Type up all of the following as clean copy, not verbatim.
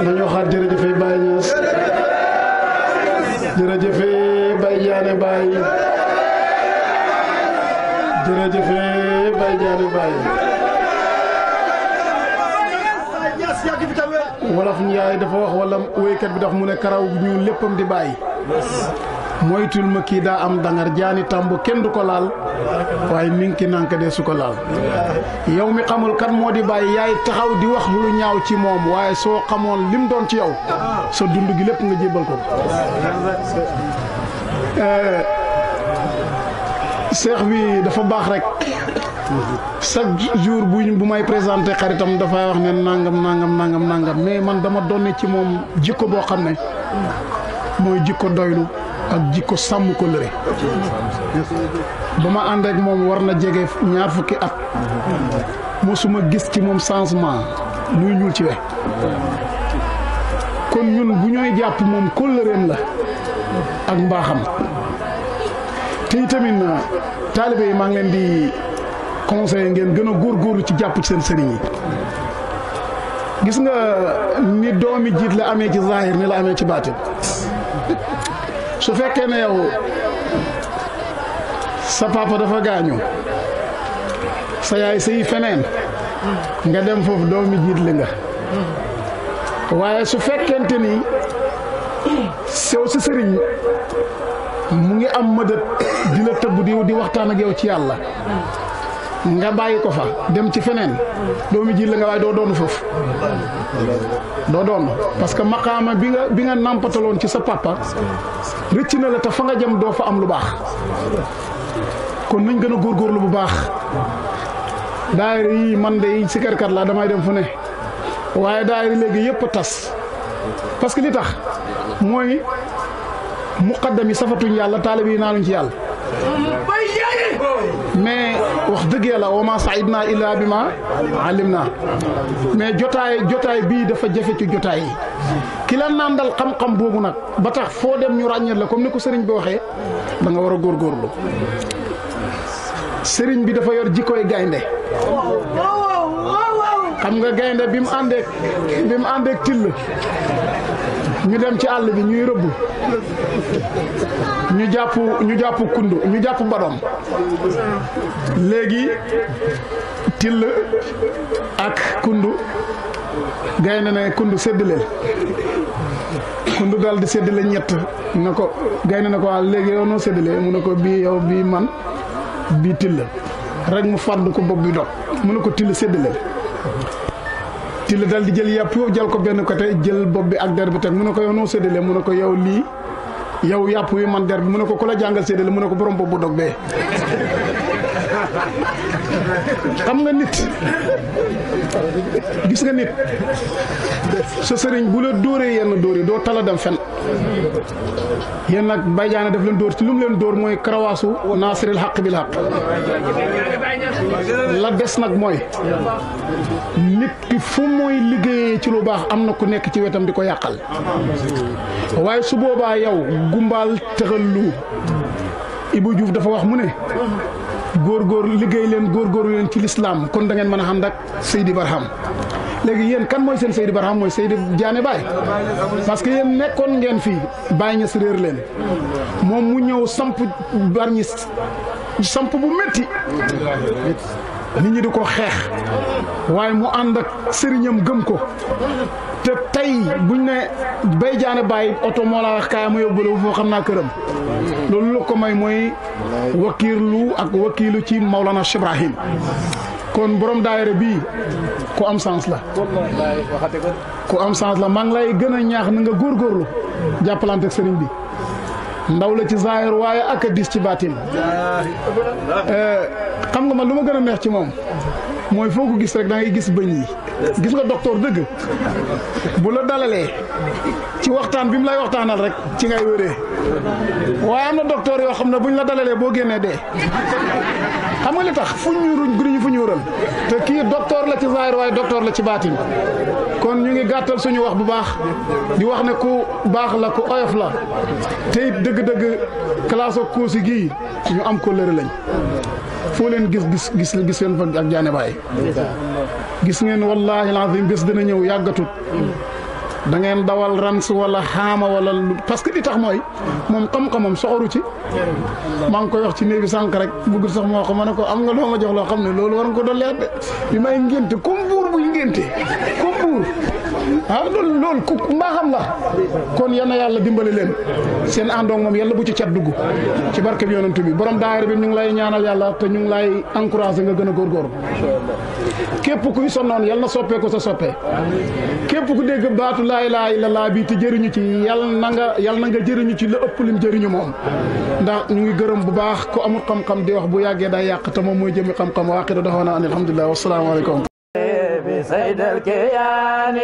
nañu waxaat jërëjëfe Baye Niass jërëjëfe Baye Diané Baye jërëjëfe Baye Diané Baye wolof Njaay dafa wax wala wéykat bi dafa mu ne karaw ñu léppam di bàyyi moytul ma kii daa am dangar jaani tàmbu kenn du ko laal waaye minki nanka de su ko laal yow mi xamul kan moo di bàyyi yaay taxaw di wax lu ñaaw ci moom waaye soo xamoon lim doon ci yow sa dund gi lépp nga jébbal ko seex bi dafa baax rek chaque jour bu may présenté xaritam dafay wax ne nangam mais man dama donne ci moom jikko boo xam ne mooy jikko doylu ak jikko sàmm ko lëre ba ma ànd ak moom war na jege ñaar fukki at mosuma gis ci moom changement luy ñuul ci we kon ñun bu ñooy jàpp moom kóllëreem la ak mbaaxam te itamit taalibe yi maa ngi leen di conseiller ngeen gën a góorgóorlu ci jàpp ci seen sëriñ yi gis nga ni doomi jiit la amee ci zahir ni la amee ci baatin su fekkee ne yow sa papa dafa gaañu sa yaay sëy feneen nga dem foofu doomi jiit li nga waaye su fekkente ni sew si sëriñ mu ngi am mëdët di la tëbb di waxtaan ak yow ci yàlla nga bàyyi ko fa dem ci feneen doomi jiit la nga waaye doo doon foofu doo doon parce que maqaama bi nga nàmpataloon ci sa papa rëcc na la te fa nga jëm doo fa am lu baax kon nañ gën a góorgóorlu bu baax daayira yi man de sikarkat laa damay dem fu ne waaye daayira léegi yëpp a tas parce que li tax mooy muqaddam yi safatuñ yàlla taalibe yi naanuñ ci yàlla mais wax dëgg yàlla wa ma saidna illa bi ma alim na mais jotaay bii dafa jafe ci jotaay yi ki la nàndal xam-xam boobu nag ba tax foo dem ñu ràññet la comme ni ko sëriñ bi waxee da nga war a góorgóorlu sëriñ bi dafa yor jikkoy gaynde xam nga gaynde bi mu àndeek till ñu dem ci àll bi ñuy rëbb ñu jàpp kundu ñu jàpp badom léegi till ak kundu gaynde ne kundu séddaleel kundu dal di séddale ñett na ko gaynde na ko waa léegi yow noo séddalee mu ne ko bii yow bii man bii till rek mu fàdd ko bopp bi dog mu ne ko till séddaleel till dal di jël yàpp yow jël ko benn côté jël bopp bi ak der bi teg mu ne ko yow noo séddale mu ne ko yow lii yow yàpp wi man der bi mu ne ko ku la jàngal séddale mu ne ko borom bopp bu dog bee xam nga nit gis nga nit sa sëriñ bu la dóoree yenn dóor yi doo tala dem fen yéen nag Baye Diané daf leen dóor ci lu mu leen dóor mooy karawaasu naasiril xaq bil xaq la des nag mooy nit ki fu mooy liggéeyee ci lu baax am na ku nekk ci wetam di ko yàqal waaye su boobaa yow gumbaal tëxal lu Ibou Diouf dafa wax mu ne góorgóor liggéey leen góorgóorlu leen ci lislaam kon da ngeen mën a ànd ak Seydi Barham léegi yéen kan mooy seen Seydi Barham mooy Seydi Diané Baye parce que yéen nekkoon ngeen fii Baye Niass réer leen moom mu ñëw samp Bargny samp bu métti nit ñi di ko xeex waaye mu ànd ak sëriñam gëm ko te tey buñ ne Baye Diané Baye oto moo la wax kaay ma yóbbu la foo xam naa këram loolu la ko may mooy wakiirlu ak wakiilu ci Maulana Cheikh Ibrahim kon borom daayira bii ku am sens la ku am sens la maa ngi lay gën a ñaax na nga góorgóorlu jàppalante ak sëriñ bi ndaw la ci zaahir waaye ak a dis ci baatin xam nga man lu ma gën a neex ci moom mooy foo ko gis rek da ngay gis bëñ yi gis nga docteur dëgg bu la dalalee ci waxtaan bi mu lay waxtaanal rek ci ngay wéree waaye am na docteur yoo xam ne buñ la dalalee boo génnee dee xam nga li tax fu ñuuruñ guddi ñu fu ñuural te kii docteur la ci zaahir waaye docteur la ci baatin kon ñu ngi gàttal suñu wax bu baax di wax ne ku baax la ku oyof la te it dëgg-dëgg classe ak Kossy gii ñu am ko lëre lañ foo leen gis leen fa ak Diané Baye gis ngeen wallahi lazim bés dina ñëw yàggatut da ngeen dawal rans wala xaama wala parce que li tax mooy moom xam-xamam soxoru ci maa ngi koy wax ci néeg bi sànq rek bëggul sax moo xam ne ko am nga loo ma jox loo xam ne loolu war nga ko doon leer de bi may ngénte comme buur buy ngénte comme buur loolu ku mbaaxam la kon yal na yàlla dimbali leen seen àndoog moom yàlla bu ci cat dugg ci barke bi yonent bi borom daayira bi ñu ngi lay ñaanal yàlla te ñu ngi lay encouragé nga gën a góorgóorlu képp kuy sonnoon yal na soppee ko sa soppee képp ku dégg baatu laa ilaaha illallaah bi te jëriñu ci yal na nga jëriñu ci la ëpp lim jëriñu moom ndax ñu ngi gërëm bu baax ku amul xam-xam di wax bu yàggee day yàq te moom mooy jëmi xam-xam wa aaxiru da'waanaa an alhamdulilah wassalaamu aleykum سيد الكيان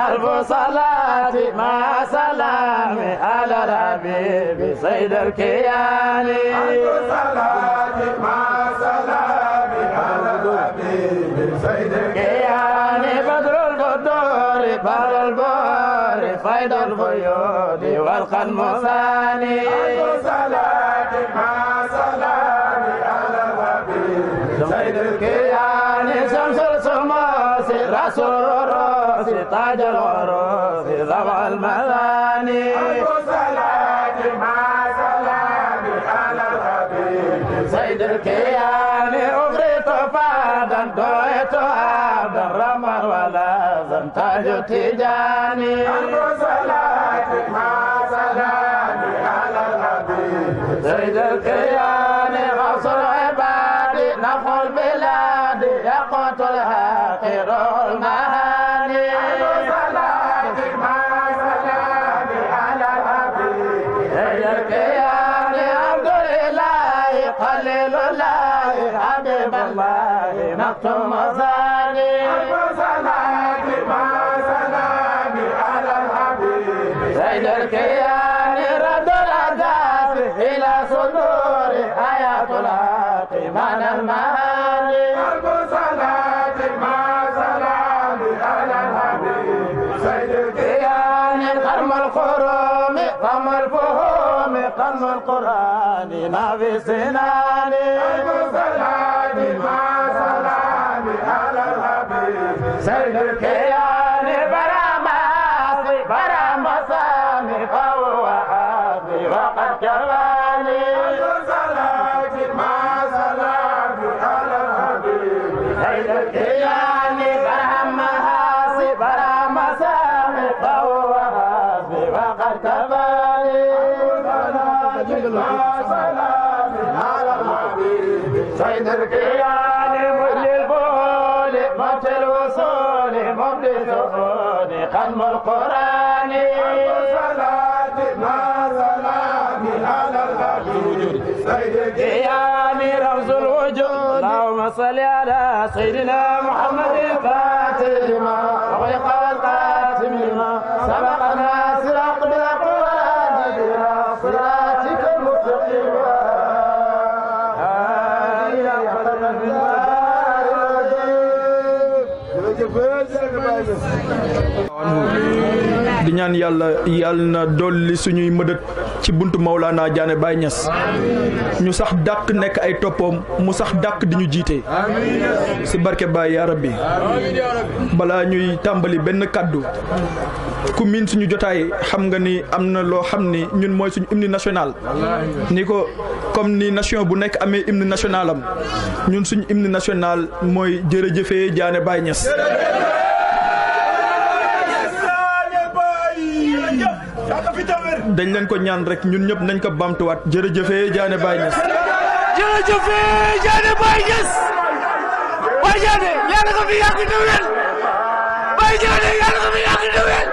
ألف صلاة مع سلام على الحبيب سيد الكيان ألف صلاة مع سلام على الحبيب سيد الكيان بدر البدور بر البور فيض البيوت والقلم ثاني ألف صلاة مع سلام على الحبيب سيد الكيان شمس الشموس رسول الروس تاج العروس ربع المثاني ألف صلاة مع سلام على الحبيب سيد الكيان أغريت فادا دويت عبدا رمى ولا زنتاج تجاني ألف صلاة مع سلام على الحبيب سيد الكيان غوث العباد نفع البلاد يقوت الحقير المهاني ألف صلاة مع سلام على الحبيب سيد الكيان عبد الإله خليل الله حبيب الله مكتوم ثاني ألف صلاة مع سلام على الحبيب سيد الكيان رد الأرجاس إلى صدور آيات الحق من المعاني ألف صلاة مع سلام على الحبيب سيد الكيان قرم الخروم قم الفهوم قم القرآن ما في سناني ألف صلاة مع سلام على الحبيب سيد الكيان برا مسامي فهو حافي وقد كفاني ألف صلاة مع سلام على الحبيب سيد الكيان برا مسامي فهو حافي وقد كفاني مع سلام على الحبيب سيد الكيان مجل البول موت الوصول مبدي الدخول ختم القرآن صلاة مع سلام على الحبيب سيد الكيان رمز الوجود اللهم صل على سيدنا محمد الفاتح لما أغلق والخاتم لما سبقنا صراط بالأقوال إلى صراطك المستقيم di ñaan yàlla na dolli suñuy mëdët ci buntu Maulana Diané Baye Niass ñu sax dàq nekk ay toppoom mu sax dàq di ñu jiite si barke Baye yaa rabbi balaa ñuy tàmbali benn kaddu ku miin suñu jotaay xam nga ni am na loo xam ni ñun mooy suñu hymne national ni ko comme ni nation bu nekk amee hymne national am ñun suñu hymne national mooy jërëjëfee Diané Baye Niass dañ leen ko ñaan rek ñun ñëpp nañ ko bamtuwaat jërëjëfee Diané Baye Niass jërëjëfee Diané Baye Niass Baye Diané yàlla ko fi yàgg te wér Baye Diané yàlla ko fi yàgg te wér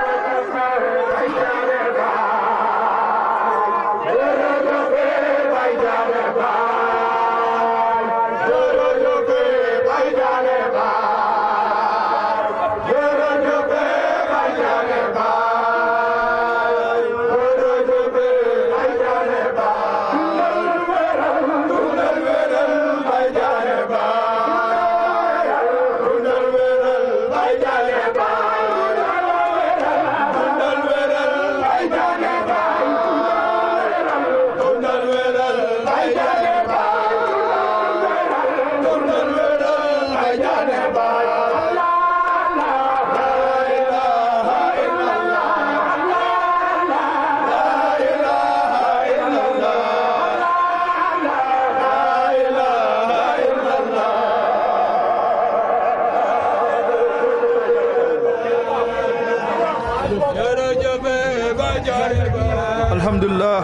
alhamdulillah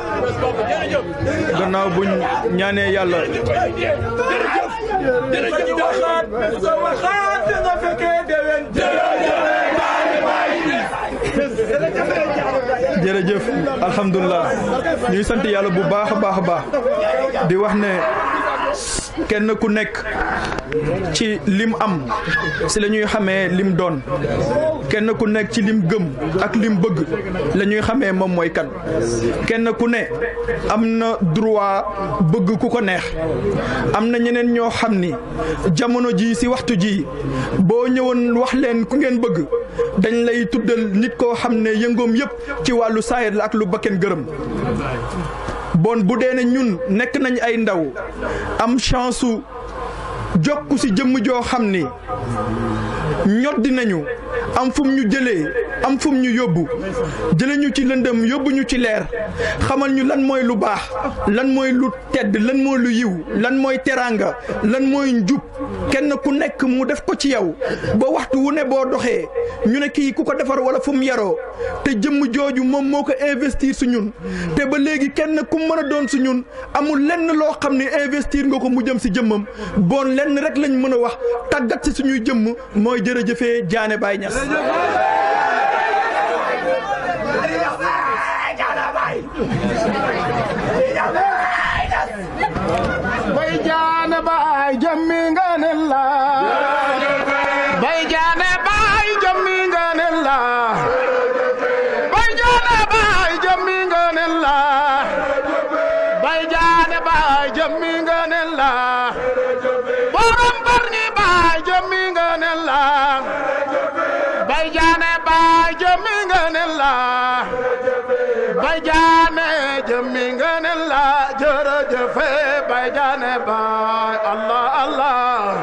gannaaw buñ ñaanee yàlla jërëjëf alhamdulillah ñuy sant yàlla bu baax a baax a baax di wax ne kenn ku nekk ci lim am si la ñuy xamee lim doon kenn ku nekk ci lim gëm ak lim bëgg la ñuy xamee moom mooy kan kenn ku ne am na droit bëgg ku ko neex am na ñeneen ñoo xam ni jamono ji si waxtu ji boo ñëwoon wax leen ku ngeen bëgg dañ lay tuddal nit koo xam ne yëngoom yëpp ci wàllu saayir la ak lu bakken gërëm bon bu dee ne ñun nekk nañ ay ndaw am chance su jokku si jëmm joo xam ni ñoddi nañu am fum ñu jëlee am fum ñu yóbbu jëlee ñu ci lëndëm yóbbu ñu ci leer xamal ñu lan mooy lu baax lan mooy lu tedd lan mooy lu yiw lan mooy teraanga lan mooy njub kenn ku nekk mu def ko ci yow ba waxtu wu ne boo doxee ñu ne kii ku ko defar wala fu mu yaroo te jëmm jooju moom moo ko investir su ñun te ba léegi kenn ku mën a doon su ñun amul lenn loo xam ne investir nga ko mu jëm si jëmmam bon lenn rek lañ mën a wax tàggat si suñuy jëmm mooy jërëjëfee Diané Baye Niass Baye Diané Baye jëmmi nga ne la Baye Diané Baye jëmmi nga ne la Baye Diané Baye jëmmi nga ne la Baye Diané Baye jëmmi nga ne la borom Bargny Baye jëmmi nga ne la Baye Diané Baye jëmmi nga ne la Baye Diané jëmmi nga ne la jërëjëf Baye Diané Baye Allah Allah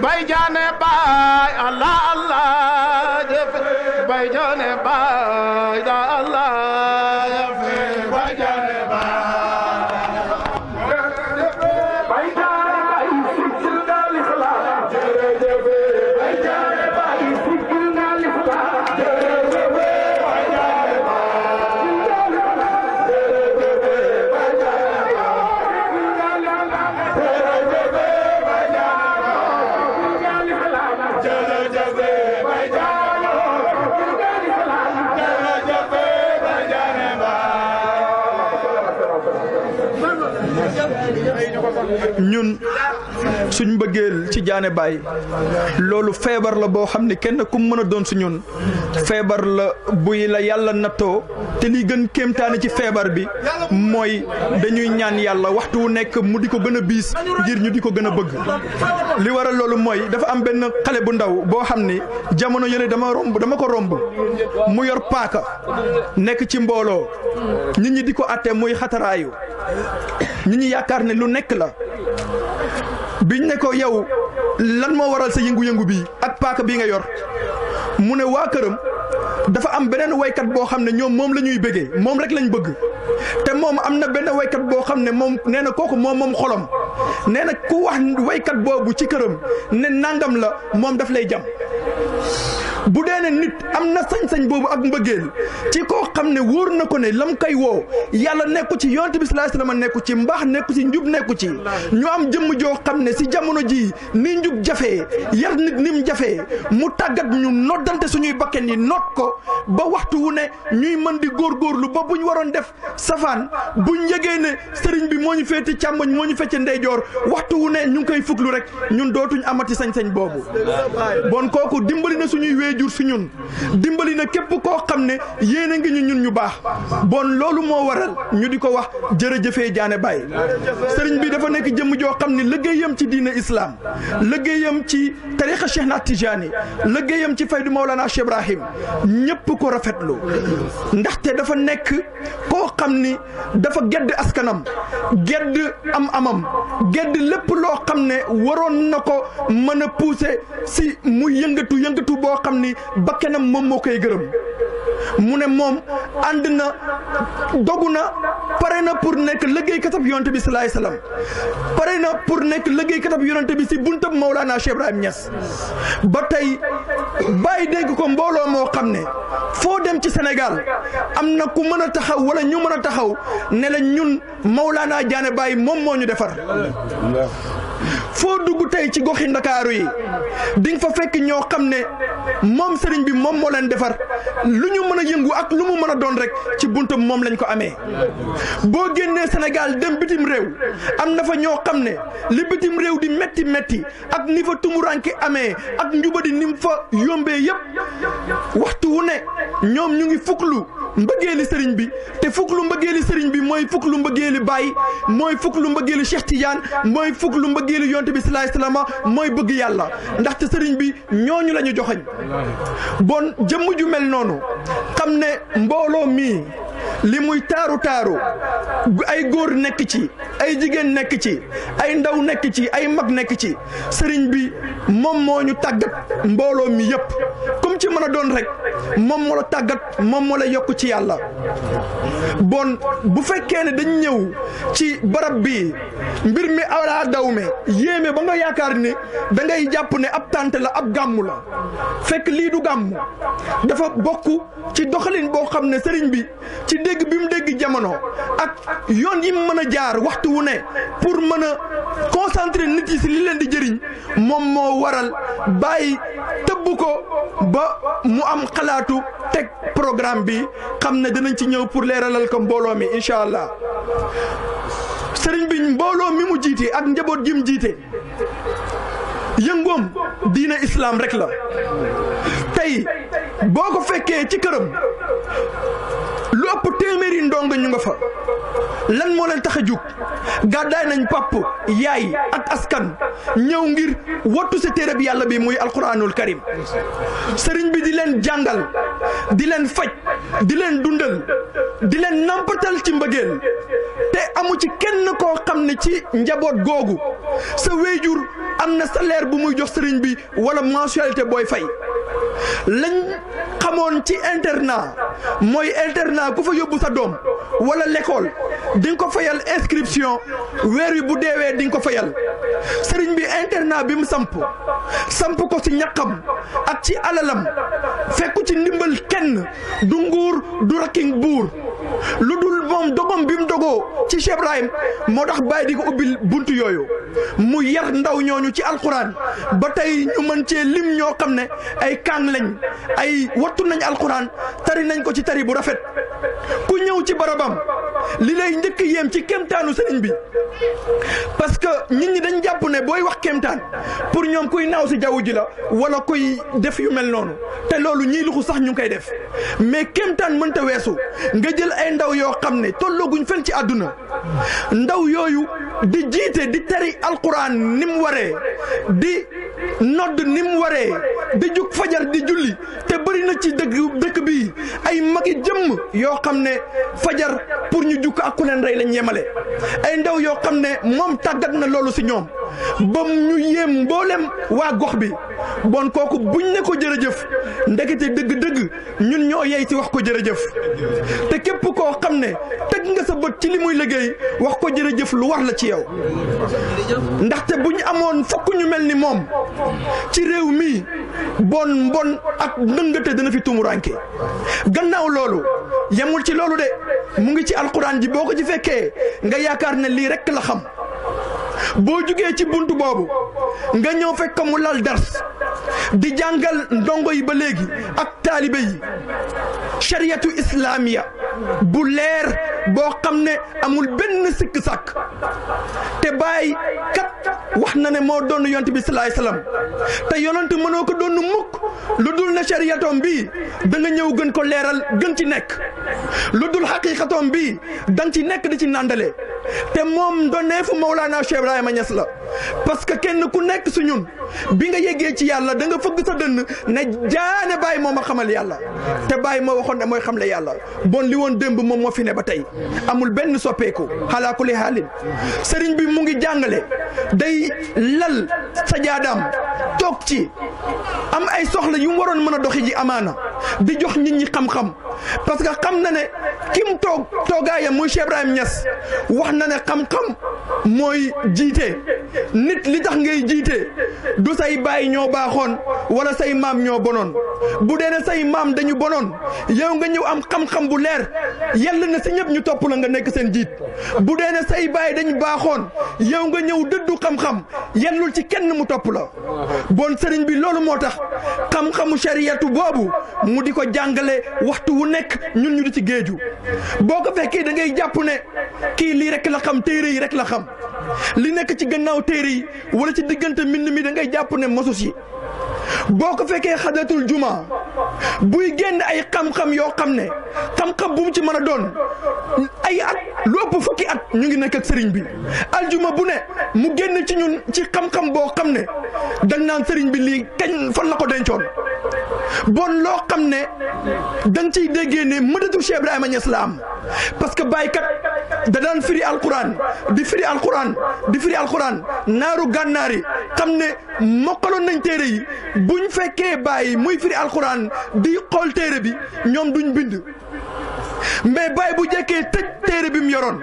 Baye Diané Baye Allah Allah jëf Baye Diané Baye da Allah jëf Baye Diané ñun suñ mbëggeel ci Diané Baye loolu feebar la boo xam ne kenn ku mën a doon su ñun feebar la buy la yàlla nattoo te li gën kéemtaane ci feebar bi mooy dañuy ñaan yàlla waxtu wu nekk mu di ko gën a biis ngir ñu di ko gën a bëgg li waral loolu mooy dafa am benn xale bu ndaw boo xam ni jamono yële dama ko romb mu yor paaka nekk ci mbooloo nit ñi di ko atte muy xataraayu nit ñi yaakaar ne lu nekk la biñ ne ko yow lan moo waral sa yëngu-yëngu bi ak paaka bi nga yor mu ne waa këram dafa am beneen waykat boo xam ne ñoom moom la ñuy bëggee moom rek lañ bëgg te moom am na benn waykat boo xam ne moom nee na kooku moom xolam nee na ku wax waykat boobu ci këram ne nangam la moom daf lay jam bu dee ne nit am na sañ-sañ boobu ak mbëggeel ci koo xam ne wóor na ko ne lam koy woo yàlla nekku ci yonent bi sallallahu alayhi wasallam nekku ci mbaax nekku ci njub nekku ci ñu am jëmm joo xam ne si jamono ji ni njub jafee yar nit ni mu jafee mu tàggat ñu noddante suñuy bakken yi noot ko ba waxtu wu ne ñuy mën di góorgóorlu ba buñ waroon def safaan buñ yëgee ne sëriñ bi moo ñu féete càmmoñ moo ñu fecce ndeyjoor waxtu wu ne ñu ngi koy fuglu rek ñun dootuñ amati sañ-sañ boobu bon kooku dimbali na suñuy jur si ñun dimbali na képp koo xam ne yéen a ngi ñun ñu baax bon loolu moo waral ñu di ko wax jërëjëfee Diané Baye sëriñ bi dafa nekk jëmm joo xam ne liggéeyam ci diine islam liggéeyam ci tariqa Cheikh na Tijani liggéeyam ci faydu Mawlana Cheikh Ibrahim ñëpp ko rafetlu ndaxte dafa nekk koo xam ni dafa gedd askanam gedd amam gedd lépp loo xam ne waroon na ko mën a pousser si muy yëngatu boo xam ni bakkenam moom moo koy gërëm mu ne moom ànd na dogu na pare na pour nekk liggéeykatab yonent bi salaay salaam pare na pour nekk liggéeykatab yonent bi si buntab Mawlana Cheikh Ibrahim Niass ba tey bàyyi dégg ko mbooloo moo xam ne foo dem ci Sénégal am na ku mën a taxaw wala ñu mën a taxaw ne la ñun Mawlana Diané Baye moom moo ñu defar foo dugg tey ci goxi Ndakaaru yi di nga fa fekk ñoo xam ne moom sëriñ bi moom moo leen defar lu ñu mën a yëngu ak lu mu mën a doon rek ci buntam moom lañ ko amee boo génnee Sénégal dem bitim réew am na fa ñoo xam ne li bitim réew di metti ak ni fa tumuranke amee ak njubadi ni mu fa yombee yëpp waxtu wu ne ñoom ñu ngi fuklu mbëggeeli sëriñ bi te fuklu mbëggeeli sëriñ bi mooy fuklu mbëggeeli Baye mooy fuklu mbëggeeli Cheikh Tidiane mooy fuklu mbëggeeli yonte bi sallallahu alayhi wasallam mooy bëgg yàlla ndaxte sëriñ bi ñooñu la ñu joxoñ bon jëmm ju mel noonu xam ne mbooloo mii li muy taaru ay góor nekk ci ay jigéen nekk ci ay ndaw nekk ci ay mag nekk ci sëriñ bi moom moo ñu tàggat mbooloo mi yëpp comme ci mën a doon rek moom moo la tàggat moom moo la yokk ci yàlla bon bu fekkee ne dañ ñëw ci barab bi mbir mi ala dawme yéeme ba nga yaakaar ni da ngay jàpp ne ab tànt la ab gàmmu la fekk lii du gàmmu dafa bokk ci doxalin boo xam ne sëriñ bi ci dégg bi mu dégg jamono ak yoon yi mu mën a jaar waxtu wu ne pour mën a concentrer nit yi si li leen di jëriñ moom moo waral bàyyi tëbb ko ba mu am xalaatu teg programme bi xam ne dinañ ci ñëw pour leeralal ko mbooloo mi incha allah sëriñ bi mbooloo mi mu jiite ak njaboot gi mu jiite yëngoom diine islam rek la tey boo ko fekkee ci këram lu ëpp téeméeri ndongo ñu nga fa lan moo leen tax a jug gàddaay nañ pàpp yaay ak askan ñëw ngir wattu si téere bi yàlla bi muy alquranul karim sëriñ bi di leen jàngal di leen faj di leen dundal di leen nampatal ci mbëggeel te amu ci kenn koo xam ne ci njaboot googu sa wéyjur am na salaire bu muy jox sëriñ bi wala mensualité booy fay lañ xamoon ci internat mooy internat ku fa yóbbu sa doom wala l'école di nga ko fayal inscription weer wi bu deewee di nga ko fayal sëriñ bi internat bi mu samp ko ci ñaqam ak ci alalam fekku ci ndimbal kenn du nguur du rakking buur lu dul moom dogom bi mu dogoo ci Cheikh Ibrahim moo tax bàyyi di ko ubbil buntu yooyu mu yar ndaw ñooñu ci alquran ba tey ñu mën cee lim ñoo xam ne ay kàng lañ ay wattu nañ alquran tari nañ ko ci tari bu rafet ku ñëw ci barabam li lay njëkk yéem ci kéemtaanu sëriñ bi parce que nit ñi dañ jàpp ne booy wax kéemtaan pour ñoom kuy naaw si jaww ji la wala kuy def yu mel noonu te loolu ñii luxu sax ñu ngi koy def mais kéemtaan mënta weesu nga jël ay ndaw yoo xam ne tollooguñ fenn ci àdduna ndaw yooyu di jiite di tari alquran ni mu waree di nodd ni mu waree di jug fajar di julli te bëri na ci dëkk bi ay magi jëmm yoo xam ne fajar pour ñu jukk ak ku leen rey lañ yemale ay ndaw yoo xam ne moom tàggat na loolu si ñoom ba ñu yéem mboolem waa gox bi bon kooku buñ ne ko jërëjëf ndekete dëgg-dëgg ñun ñoo yey ci wax ko jërëjëf te képp koo xam ne teg nga sa bët ci li muy liggéey wax ko jërëjëf lu war la ci yow ndaxte bu ñu amoon fokk ñu mel ni moom ci réew mi bon ak ndëngate dana fi tumuranke gannaaw loolu yemul ci loolu de mu ngi ci alquran ji boo ko ci fekkee nga yaakaar ne lii rekk la xam boo jugee ci buntu boobu nga ñëw fekk mu lal dars di jàngal ndongo yi ba léegi ak taalibe yi shariatu islamiya bu leer boo xam ne amul benn sikk sàkk te bàyyi kat wax na ne moo doon yonent bi salaay salaam te yonent mënoo ko doon mukk lu dul ne shariatom bi da nga ñëw gën ko leeral gën ci nekk lu dul xaqiqatom bi danga ci nekk di ci nàndale te moom doneefu Mawlana Cheikh Ibrahima Niass la parce que kenn ku nekk su ñun bi nga yeggee ci yàlla da nga fëgg sa dënn ne jaane Baye moo ma xamal yàlla te Baye moo waxoon ne mooy xamle yàlla bon li woon démb moom moo fi ne ba tey amul benn soppeeku xalaa kulli xaalin sëriñ bi mu ngi jàngale day lal sajaadaam toog ci am ay soxla yu mu waroon mën a doxi ji amaana di jox nit ñi xam-xam parce que xam na ne kim toogaayam muy Cheikh Ibrahima Niass wax na ne xam-xam mooy jiite nit li tax ngay jiite du say baay ñoo baaxoon wala say maam ñoo bonoon bu dee ne say maam dañu bonoon yow nga ñëw am xam-xam bu leer yàlla na si ñëpp ñu topp la nga nekk seen jiit bu dee ne say baay dañu baaxoon yow nga ñëw dëddu xam-xam yellul ci kenn mu topp la bon sëriñ bi loolu moo tax xam-xamu shariatu boobu mu di ko jàngale waxtu wu nekk ñun ñu di ci géeju boo ko fekkee da ngay jàpp ne kii lii rek la xam téere yi rek la xam li nekk ci gannaaw téere yi wala ci diggante mbind mi da ngay jàpp ne mosus yi boo ko fekkee xadatul juma buy génn ay xam-xam yoo xam ne xam-xam bu mu ci mën a doon ay at lu ëpp fukki at ñu ngi nekk ak sëriñ bi aljuma bu ne mu génn ci ñun ci xam-xam boo xam ne dañ naan sëriñ bi lii kañ fan la ko dencoon bon loo xam ne dañ ciy déggee ne mëdatu Cheikh Ibrahima Niass la am parce que Baye kat da daan firi alquran di firi alquran naaru gànnaar yi xam ne mokkaloon nañ téere yi buñ fekkee Baye muy firi alquran di xool téere bi ñoom duñ bind mais Baye bu jekkee tëj téere bi mu yoroon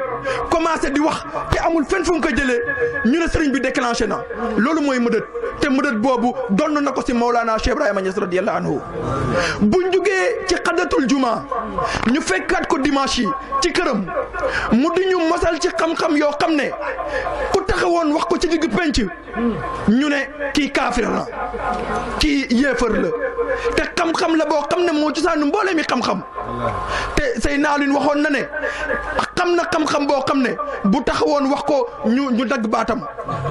commencé di wax te amul fenn fu mu ko jëlee ñu ne sëriñ bi déclenché na loolu mooy mëdët te mëdët boobu donn na ko si Mawlana Cheikh Ibrahima Niass radiyallahu anhu buñ jugee ci xaddatul juma ñu fekkaat ko dimanche yi ci këram mu di ñu mosal ci xam-xam yoo xam ne ku taxawoon wax ko ci digg penc ñu ne kii kaafir la kii yéefar la te xam-xam la boo xam ne moo cosaanu mboole mi xam-xam te say naalin waxoon na ne xam na xam-xam boo xam ne bu taxawoon wax ko ñu dagg baatam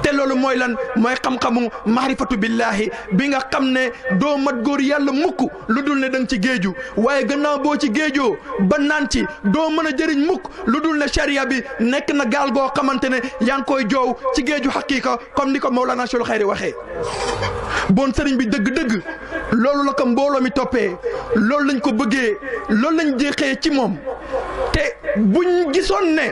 te loolu mooy lan mooy xam-xamu maarifatu billahi bi nga xam ne doo mat góor yàlla mukk lu dul ne danga ci géeju waaye gannaaw boo ci géejoo ba naan ci doo mën a jëriñ mukk lu dul ne charia bi nekk na gaal goo xamante ne yaa ngi koy joow ci géeju xaqiqa comme ni ko Mawlana Cheikhul Khayri waxee bon sëriñ bi dëgg-dëgg loolu la ko mbooloo mi toppee loolu lañ ko bëggee loolu lañ jeexee ci moom te buñ gisoon ne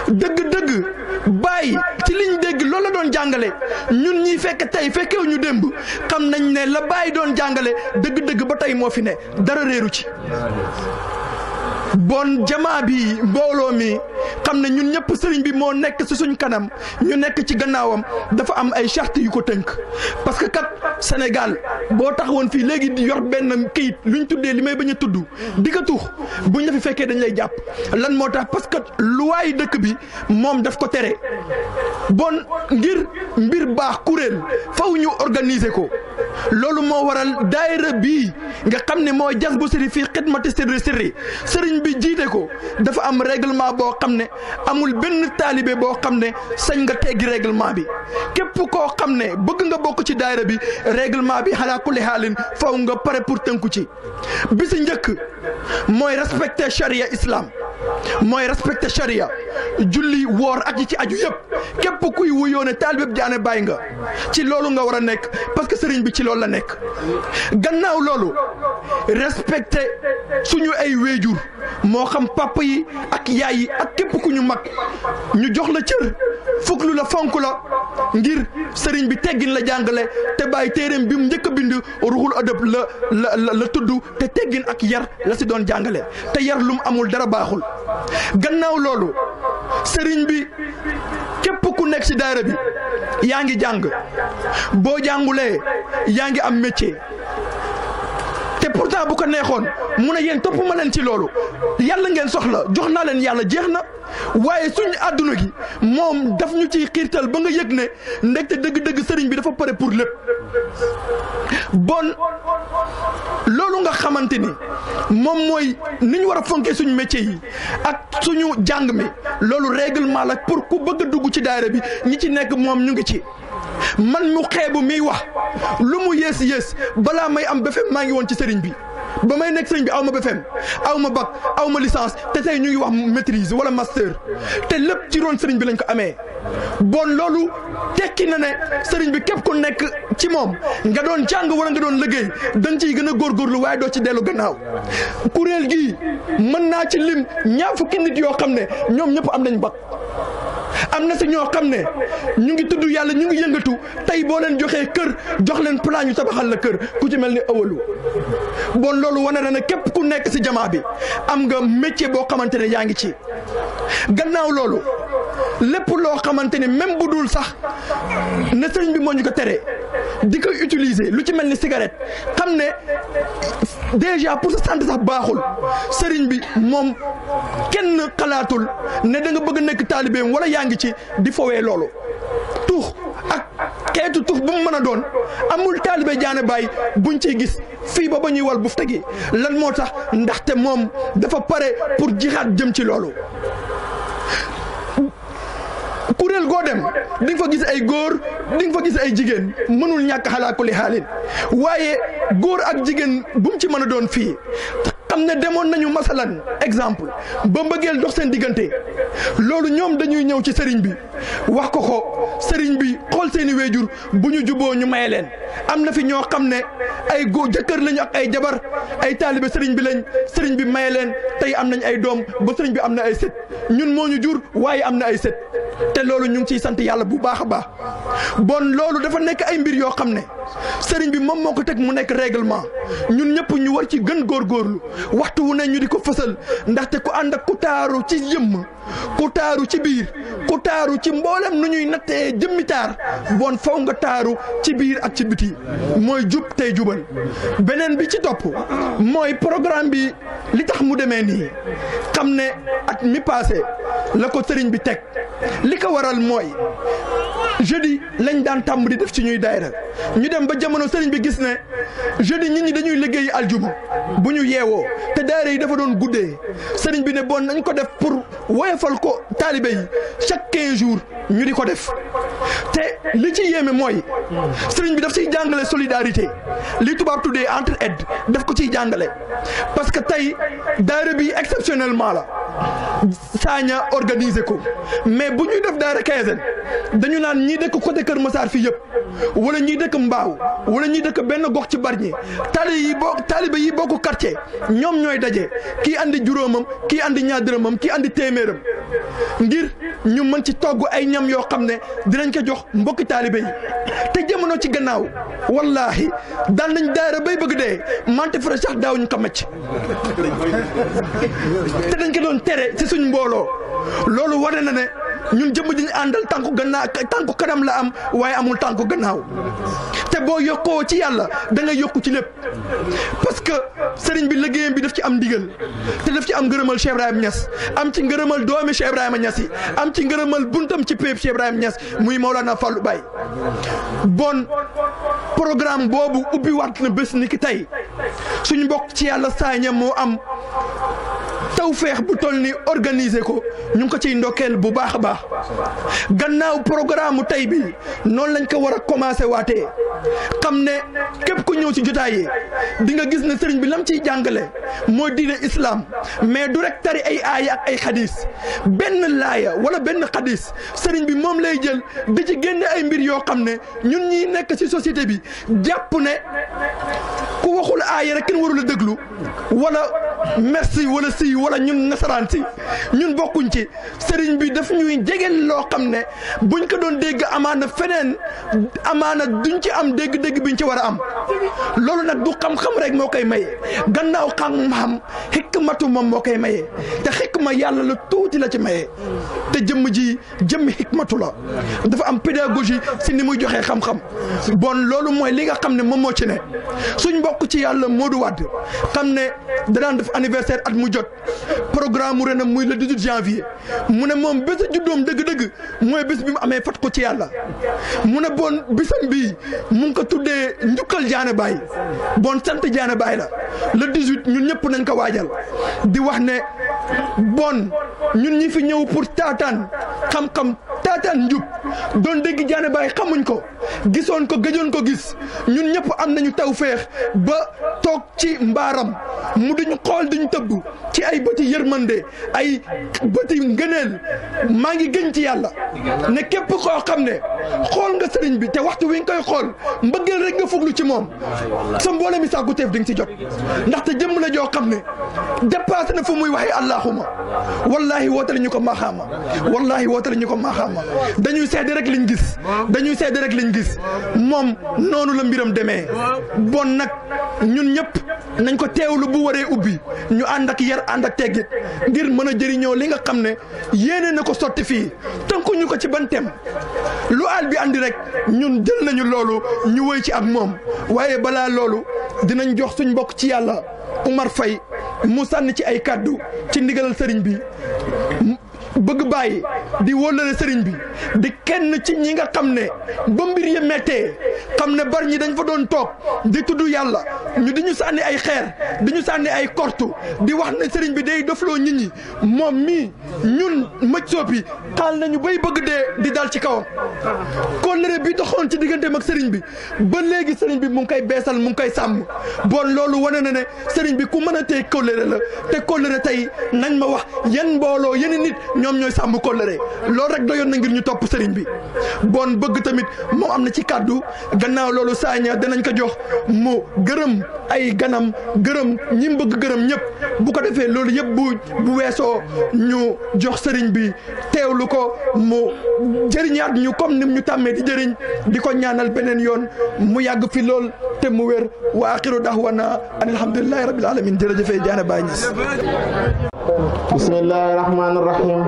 dëgg-dëgg Baye ci liñ dégg loolu la doon jàngale ñun ñi fekk tey fekkewu ñu démb xam nañ ne la Baye doon jàngale dëgg-dëgg ba tey moo fi ne dara réeru ci bon jamaa bi mbooloo mi xam ne ñun ñëpp sëriñ bi moo nekk ci suñ kanam ñu nekk ci gannaawam dafa am ay charte yu ko tënk parce que kat Sénégal boo taxawoon fii léegi di yor benn kayit luñ tuddee li may bañ a tudd di ko tux buñ la fi fekkee dañ lay jàpp lan moo tax parce que luwaayu dëkk bi moom daf ko tere bon ngir mbir baax kuréel faw ñu organiser ko loolu moo waral daayira bii nga xam ne mooy Jazbu Sirri fii xidmati sirri sëriñ bi jiite ko dafa am règlement boo xam ne amul benn taalibe boo xam ne sañ nga teggi règlement bi képp koo xam ne bëgg nga bokk ci daayira bi règlement bi xalaa kulli xaalin faw nga pare pour tënku ci bi si njëkk mooy respecter charia islam mooy respecter charia julli woor ak yi ci aju yëpp képp kuy wuyoo ne taalibe Diané Baye nga ci loolu nga war a nekk parce que sëriñ bi ci loolu la nekk gannaaw loolu respecter suñu ay wéejur moo xam papa yi ak yaay yi ak képp ku ñu mag ñu jox la cër fukk lu la fonk la ngir sëriñ bi teggin la jàngale te bàyyi téeréem bi mu njëkk a bind ruxul adab la tudd te teggin ak yar la si doon jàngale te yar lu mu amul dara baaxul gannaaw loolu sëriñ bi képp ku nekk ci daara bi yaa ngi jàng boo jàngulee yaa ngi am métier te pourtant bu ko neexoon mu ne yéen topp ma leen ci loolu yàlla ngeen soxla jox naa leen yàlla jeex na waaye suñu àdduna gi moom daf ñu ciy xiirtal ba nga yëg ne ndekte dëgg-dëgg sëriñ bi dafa pare pour lépp bon loolu nga xamante ni moom mooy ni ñu war a fonkee suñu métier yi ak suñu jàng mi loolu règlement la pour ku bëgg a dugg ci daayira bi ñi ci nekk moom ñu ngi ci man mu xeebu miy wax lu mu yées balaa may am BFEM maa ngi woon ci sëriñ bi ba may nekk sëriñ bi aw ma BFEM aw ma bac aw ma licence te tey ñu ngi wax maîtrise wala master te lépp ci roon sëriñ bi lañ ko amee bon loolu tekki na ne sëriñ bi képp ku nekk ci moom nga doon jàng wala nga doon liggéey da nga ciy gën a góorgóorlu waaye doo ci dellu gannaaw kuréel gii mën naa ci lim ñaar fukki nit yoo xam ne ñoom ñëpp am nañ bac am na si ñoo xam ne ñu ngi tudd yàlla ñu ngi yëngatu tey boo leen joxee kër jox leen plan ñu tabaxal la kër ku ci mel ni awalu bon loolu wane na ne képp ku nekk si jamaa bi am nga métier boo xamante ne yaa ngi ci gannaaw loolu lépp loo xamante ne même bu dul sax ne sëriñ bi moo ñu ko tere di koy utiliser lu ci mel ni cigarette xam ne déjà pour sa santé sax baaxul sëriñ bi moom kenn xalaatul ne da nga bëgg nekk taalibeem wala yaa ngi ci di fowee loolu tux ak xeetu tux bu mu mën a doon amul taalibe Diané Baye buñ ciy gis fii ba ñuy wal buf tegi lan moo tax ndaxte moom dafa pare pour jixaat jëm ci loolu kuréel goo dem di nga fa gis ay góor di nga fa gis ay jigéen mënul ñàkk xalaa kulli xaalin waaye góor ak jigéen bu mu ci mën a doon fii xam ne demoon nañu masalan exemple ba mbëggeel dox seen diggante loolu ñoom dañuy ñëw ci sëriñ bi wax ko sëriñ bi xool seeni weejur bu ñu juboo ñu maye leen am na fi ñoo xam ne ay góor jëkkër lañu ak ay jabar ay taalibe sëriñ bi lañ sëriñ bi maye leen tey am nañ ay doom ba sëriñ bi am na ay sët ñun moo ñu jur waaye am na ay sët te loolu ñu ngi ciy sant yàlla bu baax a baax bon loolu dafa nekk ay mbir yoo xam ne sëriñ bi moom moo ko teg mu nekk règlement ñun ñëpp ñu war ci gën góorgóorlu waxtu wu ne ñu di ko fësal ndaxte ku ànd ak ku taaru ci jëmm ku taaru ci biir ku taaru ci mboolem nu ñuy nattee jëmmi taar bon faw nga taaru ci biir ak ci biti mooy jub tey jubal beneen bi ci topp mooy programme bi li tax mu demee nii xam ne at mi passé la ko sëriñ bi teg li ko waral mooy jeudi lañ daan tàmm di def ci ñuy daayira ñu dem ba jamono sëriñ bi gis ne jeudi nit ñi dañuy liggéeyi aljuma bu ñu yeewoo te daayira yi dafa doon guddee sëriñ bi ne bon nañ ko def pour woyofal ko taalibe yi chaque 15 jours ñu di ko def te li ci yéeme mooy sëriñ bi daf ciy jàngale solidarité li tubaab tuddee entraide daf ko ciy jàngale parce que tey daayira bi exceptionnellement la saaña organiser ko mais bu ñuy def daayira quinzaine dañu naan ñii dëkk côté Kër Massar fii yëpp wala ñii dëkk Mbaaw wala ñii dëkk benn gox ci Bargny taalibe yi bokk quartier ñoom ñooy daje kii andi juróomam kii andi ñaar dërëmam kii andi téeméeram ngir ñu mën ci togg ay ñam yoo xam ne dinañ ko jox mbokki taalibe yi te jamono ci gannaaw wallahi daan nañ daayira bay bëgg dee mante fra sax daawuñ ko macc te dañ ko doon tere ci suñ mbooloo loolu wane na ne ñun jëmm ji ñu àndal tànku gannaaw tànku kanam la am waaye amul tànku gannaaw te boo yokkoo ci yàlla da nga yokku ci lépp parce que sëriñ bi liggéeyam bi daf ci am ndigal te daf ci am ngërëmal Cheikh Ibrahima Niass am ci ngërëmal doomi Cheikh Ibrahima Niass yi am ci ngërëmal buntam ci péep Cheikh Ibrahima Niass muy Maolana Fallou Baye bon programme boobu ubbi waat na bés ni ki tey suñu mbokk ci yàlla saaña moo am tawfeex bu toll ni organiser ko ñu ngi ko ciy ndokkeel bu baax a baax gannaaw programme tey bi noonu lañ ko war a commencé waatee xam ne képp ku ñëw ci jotaay yi di nga gis ne sëriñ bi lam ciy jàngale mooy diine islam mais du rek tari ay aaya ak ay xadis benn laaya wala benn xadis sëriñ bi moom lay jël di ci génne ay mbir yoo xam ne ñun ñi nekk ci société bi jàpp ne ku waxul aaya rek kenn warul a déglu wala merci wala si wala ñun nasaraan si ñun bokkuñ ci sëriñ bi daf ñuy jegeel loo xam ne buñ ko doon dégg amaana feneen amaana duñ ci am dégg-dégg biñ ci war a am loolu nag du xam-xam rek moo koy maye gannaaw xam-xam xikmatu moom moo koy maye te xikma yàlla la tuuti la ci maye te jëmm ji jëmmi xikmatu la dafa am pédagogie si ni muy joxee xam-xam bon loolu mooy li nga xam ne moom moo ci ne suñ mbokk ci yàlla Modou Wade xam ne danaan def anniversaire at mu jot programme mu renam muy le 18 janvier mu ne moom bés a juddoom dëgg-dëgg mooy bés bi mu amee fat ko ci yàlla mu ne bon bisam bii mu ngi ko tuddee njukkal Jaane Baay bon sant Jaane Baay la le 18 ñun ñëpp nañ ko waajal di wax ne bon ñun ñi fi ñëw pour taataan xam-xam taataan njub doon dégg Jaane Baay xamuñ ko gisoon ko gëjoon ko gis ñun ñëpp am nañu tawfeex ba toog ci mbaaram mu duñu xool duñu tëbb ci ay bëti yërmande ay bëti ngëneel maa ngi gën ci yàlla ne képp koo xam ne xool nga sëriñ bi te waxtu wi nga koy xool mbëggeel rek nga fuglu ci moom sa mboole mi sàkku teef di nga ci jot ndaxte jëmm la joo xam ne dépassé na fu muy waxee allahuma wallahi wootale ñu ko maaxaama wallahi wootale ñu ko maaxaama dañuy seede rek liñ gis dañuy seede rek liñ gis moom noonu la mbiram demee bon nag ñun ñëpp nañ ko teewlu bu waree ubbi ñu ànd ak yar ànd ak teggit ngir mën a jëriñoo li nga xam ne yéene na ko sotti fii tënkuñu ko ci ban tem lu aal bi andi rek ñun jël nañu loolu ñu wëy ci ak moom waaye balaa loolu dinañ jox suñ mbokk ci yàlla Umar Faye mu sànni ci ay kàddu ci ndigalal sëriñ bi bëgg bàyyi di wóllale sëriñ bi di kenn ci ñi nga xam ne ba mbir yi mettee xam ne bari ñi dañ fa doon toog di tudd yàlla ñu di ñu sànni ay xeer di ñu sànni ay kortu di wax ne sëriñ bi day dofloo nit ñi moom mii ñun mëj soppi xaal nañu bay bëgg dee di dal ci kawam kóllëre bi doxoon ci digganteem ak sëriñ bi ba léegi sëriñ bi mu ngi koy beesal mu ngi koy sàmm bon loolu wane na ne sëriñ bi ku mën a tey kóllëre la te kóllëre tey nañ ma wax yan mbooloo yeni nit ñoom ñooy sàmm kóllëre loolu rek doyoon na ngir ñu topp sëriñ bi bon bëgg tamit moom am na ci kàddu gannaaw loolu saaña danañ ko jox mu gërëm ay ganam gërëm ñi mu bëgg gërëm ñëpp bu ko defee loolu yëpp bu weesoo ñu jox sëriñ bi teewlu ko mu jëriñaat ñu comme nim ñu tàmmee di jëriñ di ko ñaanal beneen yoon mu yàgg fi lool te mu wér wa axiru dahwana an alhamdulillahi rabbil alamin jërëjëfee Jaane Baay Ñas bismillahi rahmani rahim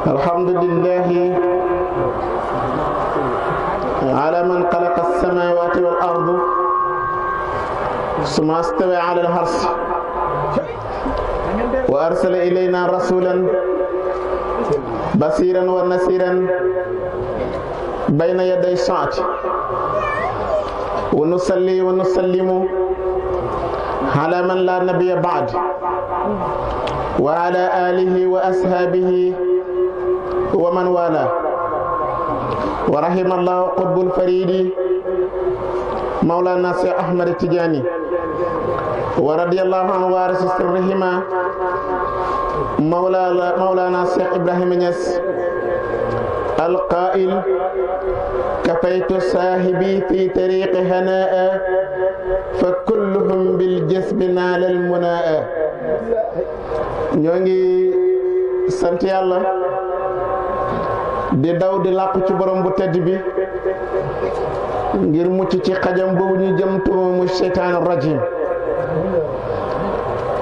alhamdulillahi ala man xalaqa as-samawati wal ard summa stawa ala al-arsh wa arsala ilayna rasulan basiran wa nasiran bayna yaday saati wa nusalli wa nusallimu ala man la nabiyya ba'd wa ala alihi wa ashabihi wa man wala wa rahimallahu qutbul faridi mawlana Cheikh Ahmad Tidiane wa radiyallahu anhu waris sirrihima mawlana Cheikh Ibrahima Niass القائل كفيت صاحبي في طريق هناء فكلهم بالجسم نال المناء ñoo ngi sant yàlla di daw di làqu ci borom bu tedd bi ngir mucc ci xajam boobu ñu jëm tuumu seytaan rajim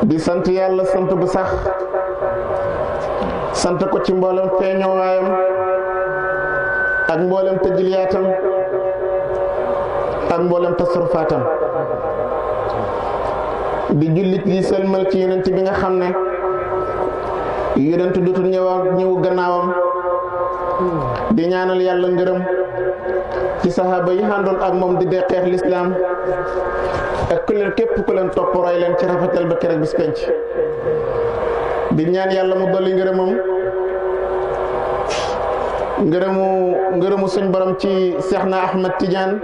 di sant yàlla sant bu sax sant ko ci mboolem feeñoowaayam ak mboolem tëjliyaatam ak mboolem tasarufaatam di jullit di sëlmal ci yonent bi nga xam ne yonent dootul ñëw gannaawam di ñaanal yàlla ngërëm ci saxaaba yi àndoon ak moom di xeex lislaam ak képp ku leen topp roy leen ci rafetal ba keroog bis penc di ñaan yàlla mu dolli ngërëmu suñ borom ci Seexna Ahmad Tidiane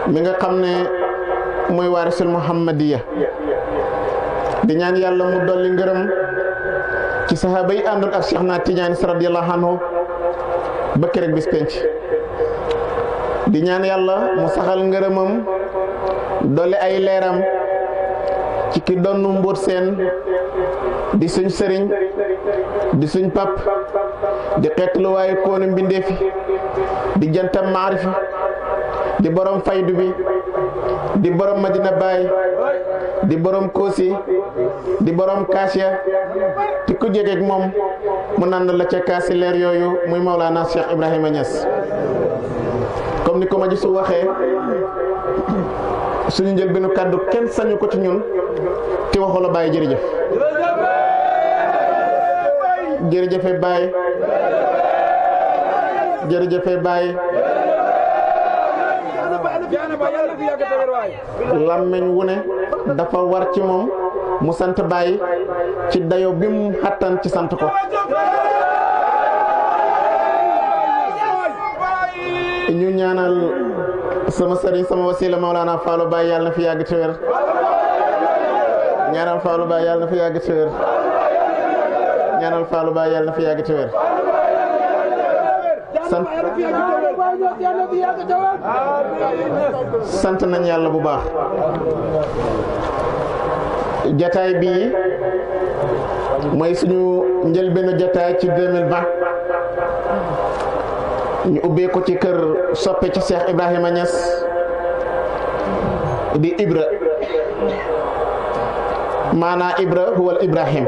mi nga xam ne mooy waarisul Muhammadiya di ñaan yàlla mu dolli ngërëm ci saxaaba yi àndoon ak Seexna Tidiane radiyallahu anhu ba keroog bis penc di ñaan yàlla mu saxal ngërëmam dolli ay leeram ci ki doon mbóot seen di suñ sëriñ di suñ pap di xeetluwaayu koonu mbindeefi di jantam maarifa di borom faydu bi di borom Madina Baay di borom Koosi di borom Kaasiya ti ku jegeeg moom mu nand la ca kaasi leer yooyu muy Mawlana Cheikh Ibrahima Niass comme ni ko ma gisu waxee suñu njëlbeenu kàddu kenn sañu ko ci ñun te waxu la Baay jërëjëf jërëjëfe Baay jërëjëfe Baay làmmiñ wu ne dafa war ci moom mu sant Baay ci dayo bi mu xattan ci sant ko ñu ñaanal sama sëriñ sama wasila Mawlana Fallou Baye yàlla na fi yàgg ci wér ñaanal Fallou Baye yàlla na fi yàgg ci wér ñaanal Fallou Baye yàlla na fi yàgg ci wér sant nañ yàlla bu baax jataay bii mooy suñu njëlbeenu jataay ci 2020 ñu ubbee ko ci kër soppe ci Cheikh Ibrahima Niass di Ibra maanaa Ibra huwal Ibrahim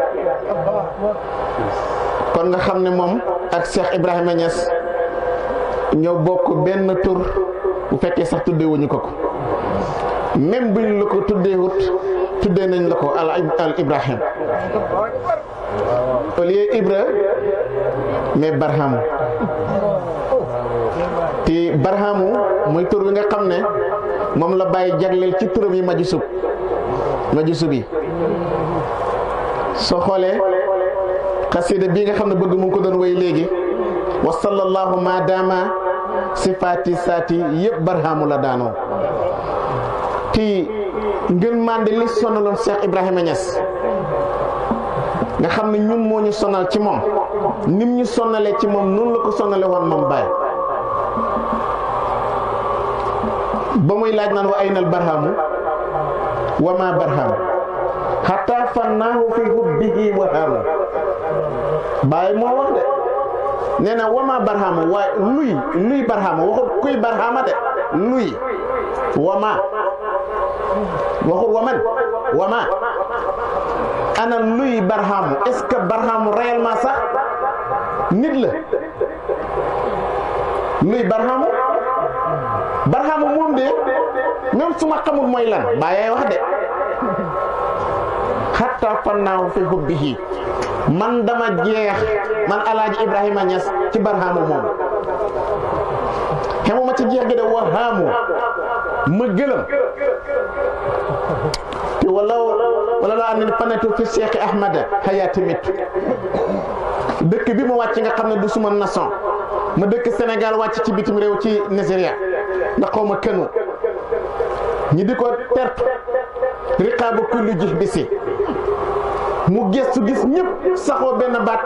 kon nga xam ne moom ak Cheikh Ibrahima Niass ñoo bokk benn tur bu fekkee sax tuddewuñu ko même buñ la ko tuddeewut tuddee nañ la ko al Ibrahim au lieu Ibra mais Barhamu te Barhamu muy tur wi nga xam ne moom la bàyyi jagleel ci turam yi majusub yi soo xoolee xasida bii nga xam ne bëgg mu ngi ko doon way léegi wa sallallahu ma dama sifaati saati yëpp Barhamu la daanoo ti ngeen mande li sonaloon Cheikh Ibrahima Niass nga xam ne ñun moo ñu sonal ci moom nim ñu sonalee ci moom noonu la ko sonale woon moom Baye ba muy laaj naan wa aynal Barhamu wa ma Barhamu hatta fannaahu fi hubbihi wa hamu Baye moo wax de nee na wa ma Barhamu waaye luy Barhamu waxut kuy Barhama de luy wama waxul waman wama ana luy Barhamu est-ce que Barhamu réellement sax nit la luy Barhamu moom de même su ma xamul mooy lan bàyyee wax de hatta fannaahu fi hubbihi man dama jeex man Alaaji Ibrahima Niass ci Barhamu moom xamuma ci jeex gi de wahamu ma gëlëm te wala la am ne panatu fi Cheikh Ahmad hayati mit dëkk bi ma wàcc nga xam ne du suma nation ma dëkk Sénégal wàcc ci bitim réew ci Nigeria nga xaw ma kënu ñi di ko tertu riqaabu kullu jih bisi mu gëstu gis ñëpp saxoo benn baat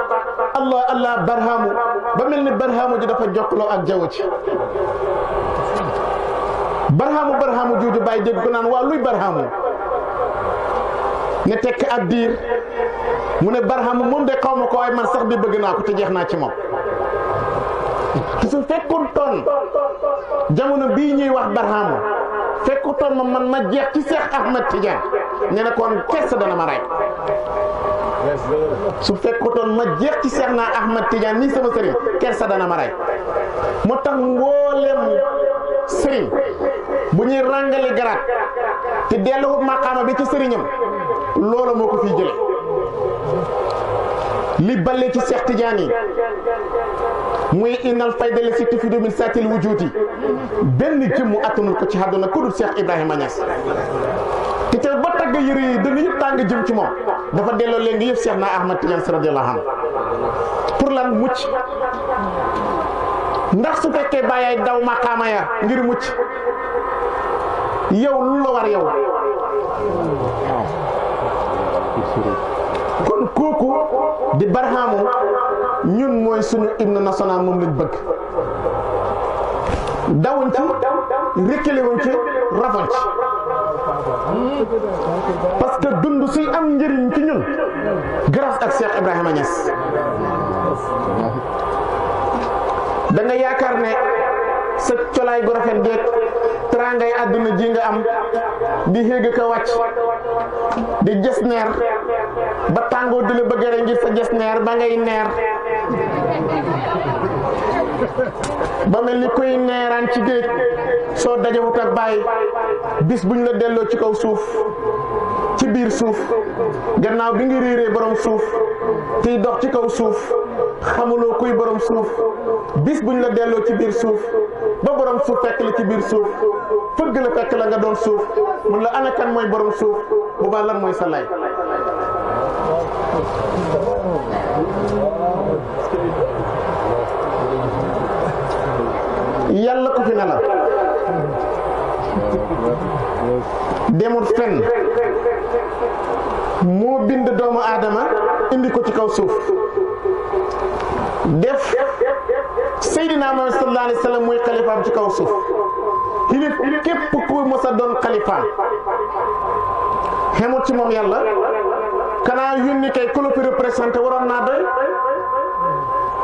allah Barhamu ba mel ni Barhamu ji dafa jokkaloo ak jaww ci Barhamu juuju bàyyi dégg ko naan waa luy Barhamu ne tekk ab diir mu ne Barhamu moom de xaw ma ko waaye man sax bi bëgg naa ko te jeex naa ci moom te su fekkoon toon jamono bii ñuy wax Barhamu fekkutoon man ma jeex ci Cheikh Ahmad Tidiane nee na kon kess dana ma rey su fekkotoon ma jeex ci Seexna Ahmad Tidiane nii sama sëriñ kersa dana ma rey moo tax mboolem sëriñ bu ñuy ràngale garaat te delluwut maqaama bi ci sëriñam loolu moo ko fiy jële li balle ci Seex Tijaan yi muy innal fayda la si tufidu min saatil wujuudi benn jëmmu attanul ko ci àdduna ku dul Seex Ibrahima Niass te te ba tagg yëre yi dana yëpp tàng jëm ci moom dafa delloo léegi yëpp Seexna Ahmad Tijaan radiyallahu anhu pour lan mucc ndax su fekkee bàyyaay daw maqaama ya ngir mucc yow lu la war yow kon kooku di barhaamu ñun mooy sunu hymne national moom lañ bëgg dawuñ ci reculé wuñ ci rafoñ ci parce que dund suy am njëriñ ci ñun grâce ak Cheikh Ibrahima Niass da nga yaakaar ne sa colaay gu rafet geeg teraangay àdduna ji nga am di xéeg ka wàcc di jës neer ba tàngoo di la bëggee ngir sa jës neer ba ngay neer ba mel ni koy neeraan ci géej soo dajewut ak bàyyi bis buñ la delloo ci kaw suuf ci biir suuf gannaaw bi ngi réeree borom suuf tiy dox ci kaw suuf xamuloo kuy borom suuf bis buñ la delloo ci biir suuf ba borom suuf fekk la ci biir suuf fëgg la fekk la nga doon suuf mun la ana kan mooy borom suuf bu baax lan mooy sa lay yàlla ko fi ne la demul fenn moo bind doomu aadama indi ko ci kaw suuf def Seydina Muhammad sallallahu alayhi wa sallam mooy xalifaam ci kaw suuf xilif képp ku mos a doon xalifaam xemut ci moom yàlla kanaa yónni kay ku la fi représenté waroon naa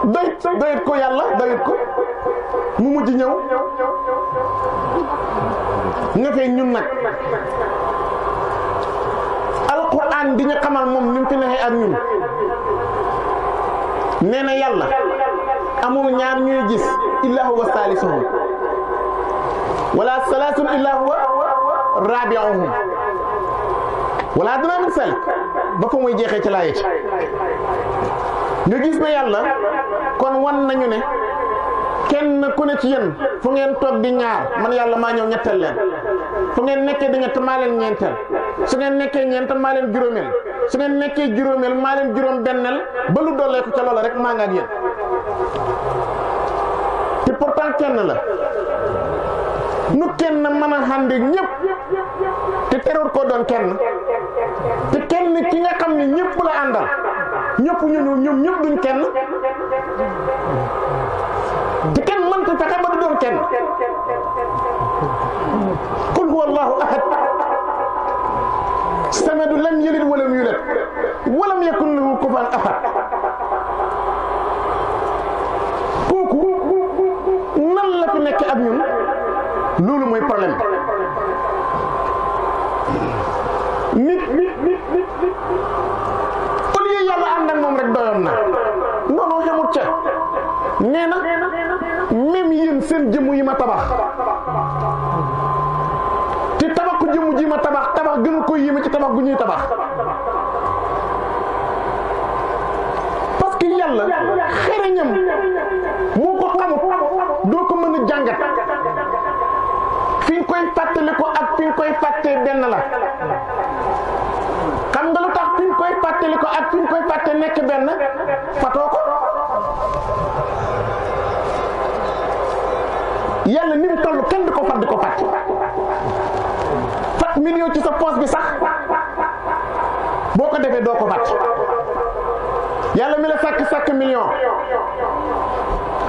doyit ko yàlla doyit ko mu mujj ñëw nga fee ñun nag alquran di ñu xamal moom ni mu fi neexee ak ñun nee na yàlla amul ñaar ñuy gis illa huwa salisuhum wala salasun illa huwa rabi'uhum wala dina min salik ba fa muy jeexee ci laaya ci nga gis ne yàlla kon wan nañu ne kenn ku ne ci yéen fu ngeen toog di ñaar man yàlla maa ñëw ñetteel leen fu ngeen nekkee di ñett maa leen ñeenteel su ngeen nekkee ñeent maa leen juróomeel su ngeen nekkee juróomeel maa leen juróom benneel ba lu dollee ko ca loola rek maa nga ak yéen te pourtant kenn la nu kenn mën a xànd ñëpp te terewul koo doon kenn te kenn ki nga xam ne ñëpp la àndal ñëpp ñoom ñëpp duñ kenn te kenn mënta fexe ba du doon kenn qul huwa allahu ahad samadu lam yalid walam yulad walam yakun lahu kufuwan ahad kooku nan la fi nekk ak ñun loolu mooy problème nit au lieu yàlla ànd ak moom rek doyoon na noonu xamut ca nee na même yéen seen jëmm yi ma tabax te tabax ko jëmm ji ma tabax gënu ko yéeme ci tabax gu ñuy tabax parce que yàlla xereñam moo ko xamut doo ko mën a jàngat fi nga koy fàttali ko ak fi nga koy fàttee benn la xam nga lu tax fi nga koy fàttali ko ak fi nga koy fàtte nekk benn fatoo ko yàlla ni mu toll kenn di ko fat di ko fàtte fat million ci sa poche bi sax boo ko defee doo ko fàtte yàlla mi la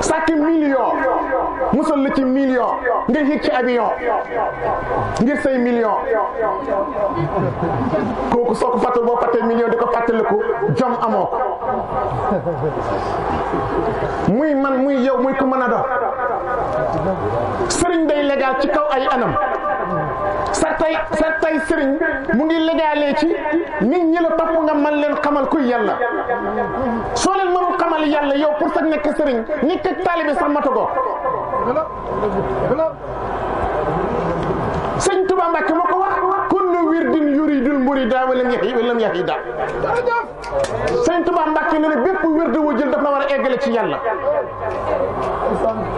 sàkk million musal la ci million nga yëg ci avion ngir say million kooku soo ko fàttal boo fàttee million di ko fàttaliku jom amoo ko muy man muy yow muy ku mën a dox sëriñ day légal ci kaw ay anam sart tay sëriñ mu ngi légalee ci nit ñi la topp nga man leen xamal kuy yàlla soo leen mënul xamal yàlla yow pour sax nekk sëriñ nekk ak taalibe sax matagoo sëñ Tuba Mbàkke moo ko wax kullu wirdin yuridul murida walam yahida sëñ Tuba Mbàkke ne bépp wird wu jël daf la war a eggale ci yàlla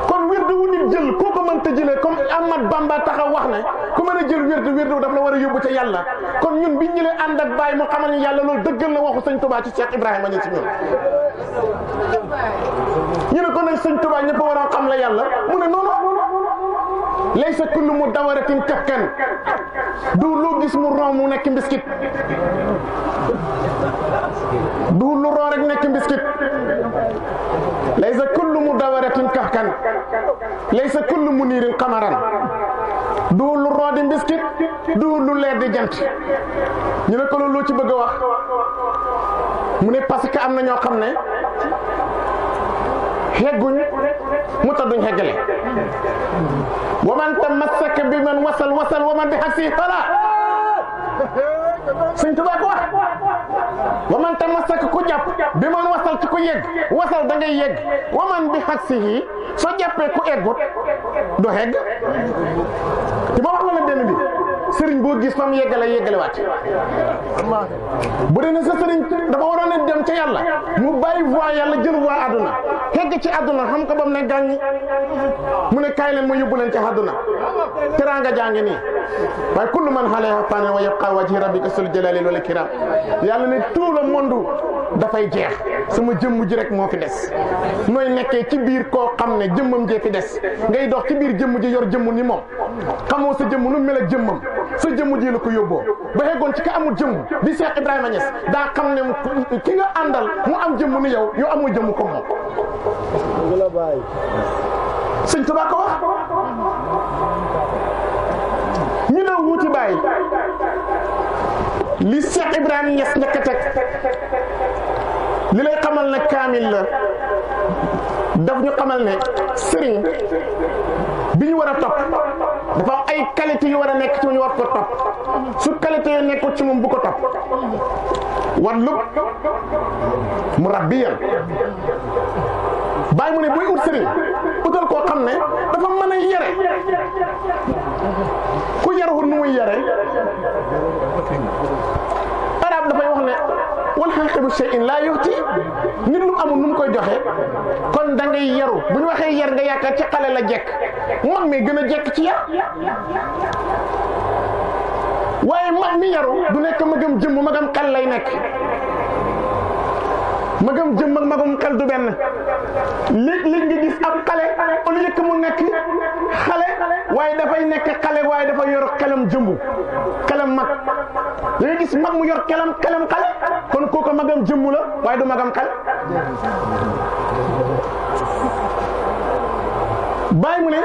kon wird wu nit jël koo ko mënta jëlee comme Ahmad Bamba taxaw wax ne ku mën a jël wird daf la war a yóbbu ca yàlla kon ñun biñ ñëlee ànd ak Baay mu xamal ñu yàlla loolu dëggal na waxu sëñ Tuba ci Cheikh Ibrahima Niass ñun ñu ne ko nag sëñ Tuba ñëpp war a xam la yàlla mu ne noonu laysa kullu mu dawaratin kahkan du loo gis mu ron mu nekk mbiskit du lu ron rek nekk mbiskit laysa kullu mu dawaratin kahkan laysa kullu mu niirin qamaran du lu ron di mbiskit du lu leer di jant ñu ne ko loolu loo ci bëgg a wax mu ne parce que am na ñoo xam ne xegguñ mu tax duñ xeggale wa man tamassaka bi man wasal wa man bi xasi fala sëñ Tuubaa ko wax wa man tamassaka ku jàpp bi man wasal ci ku yegg wasal da ngay yegg wa man bi xasi yi soo jàppee ku eggut du xegg te ba wax la na benn bi sëriñ boo gis fam yeggale wàcc bu dee ne sa sëriñ dafa waroon a dem ca yàlla mu bàyyi voie yàlla jël voie àdduna xegg ci àdduna xam ko ba mu ne gàññi mu ne kaay leen ma yóbbu leen ci àdduna teraanga jàngi nii waaye kullu man alayha fan wa yabqa wajhi rabbika sul jalali wal ikram yàlla ne tout le monde dafay jeex sama jëmm ji rek moo fi des nooy nekkee ci biir koo xam ne jëmmam jee fi des ngay dox ci biir jëmm ji yor jëmm ni moom xamoo sa jëmm nu mel ak jëmmam sa jëmm ji la ko yóbboo ba xeggoon ci ka amul jëmm di Cheikh Ibrahima Niass daa xam ne ki nga àndal mu am jëmm ni yow amul jëmm ko moom sëñ Tuubaa ko wax ñu ne wuuti bàyyi li Cheikh Ibrahima Niass njëkk a teg li lay xamal ne kaamil la daf ñu xamal ne sëriñ bi ñu war a topp dafa am ay qualité yu war a nekk ci ñu war ko topp su qualité yi nekkul ci moom bu ko topp war lub mu rabbiyan bàyyi mu ne buy ut sëriñ utal koo xam ne dafa mën a yare ku yaruwul nu muy yare arab dafay wax ne wal xaaqibu shay'in laa yuxti nit lu amul nu mu koy joxe kon da ngay yaru bu ñu waxee yar nga yaakaar ci xale la jekk mag mi gën a jekk ci yar waaye mag mi yaru du nekk magam jëmm magam xel lay nekk magam jëmm ak magam xel du benn léeg-léeg nga gis ab xale au lieu que mu nekk xale waaye dafay nekk xale waaye dafa yor xelam jëmbu xelam mag da ngay gis mag mu yor xelam xale kon kooku magam jëmbu la waaye du magam xel bàyyi mu ne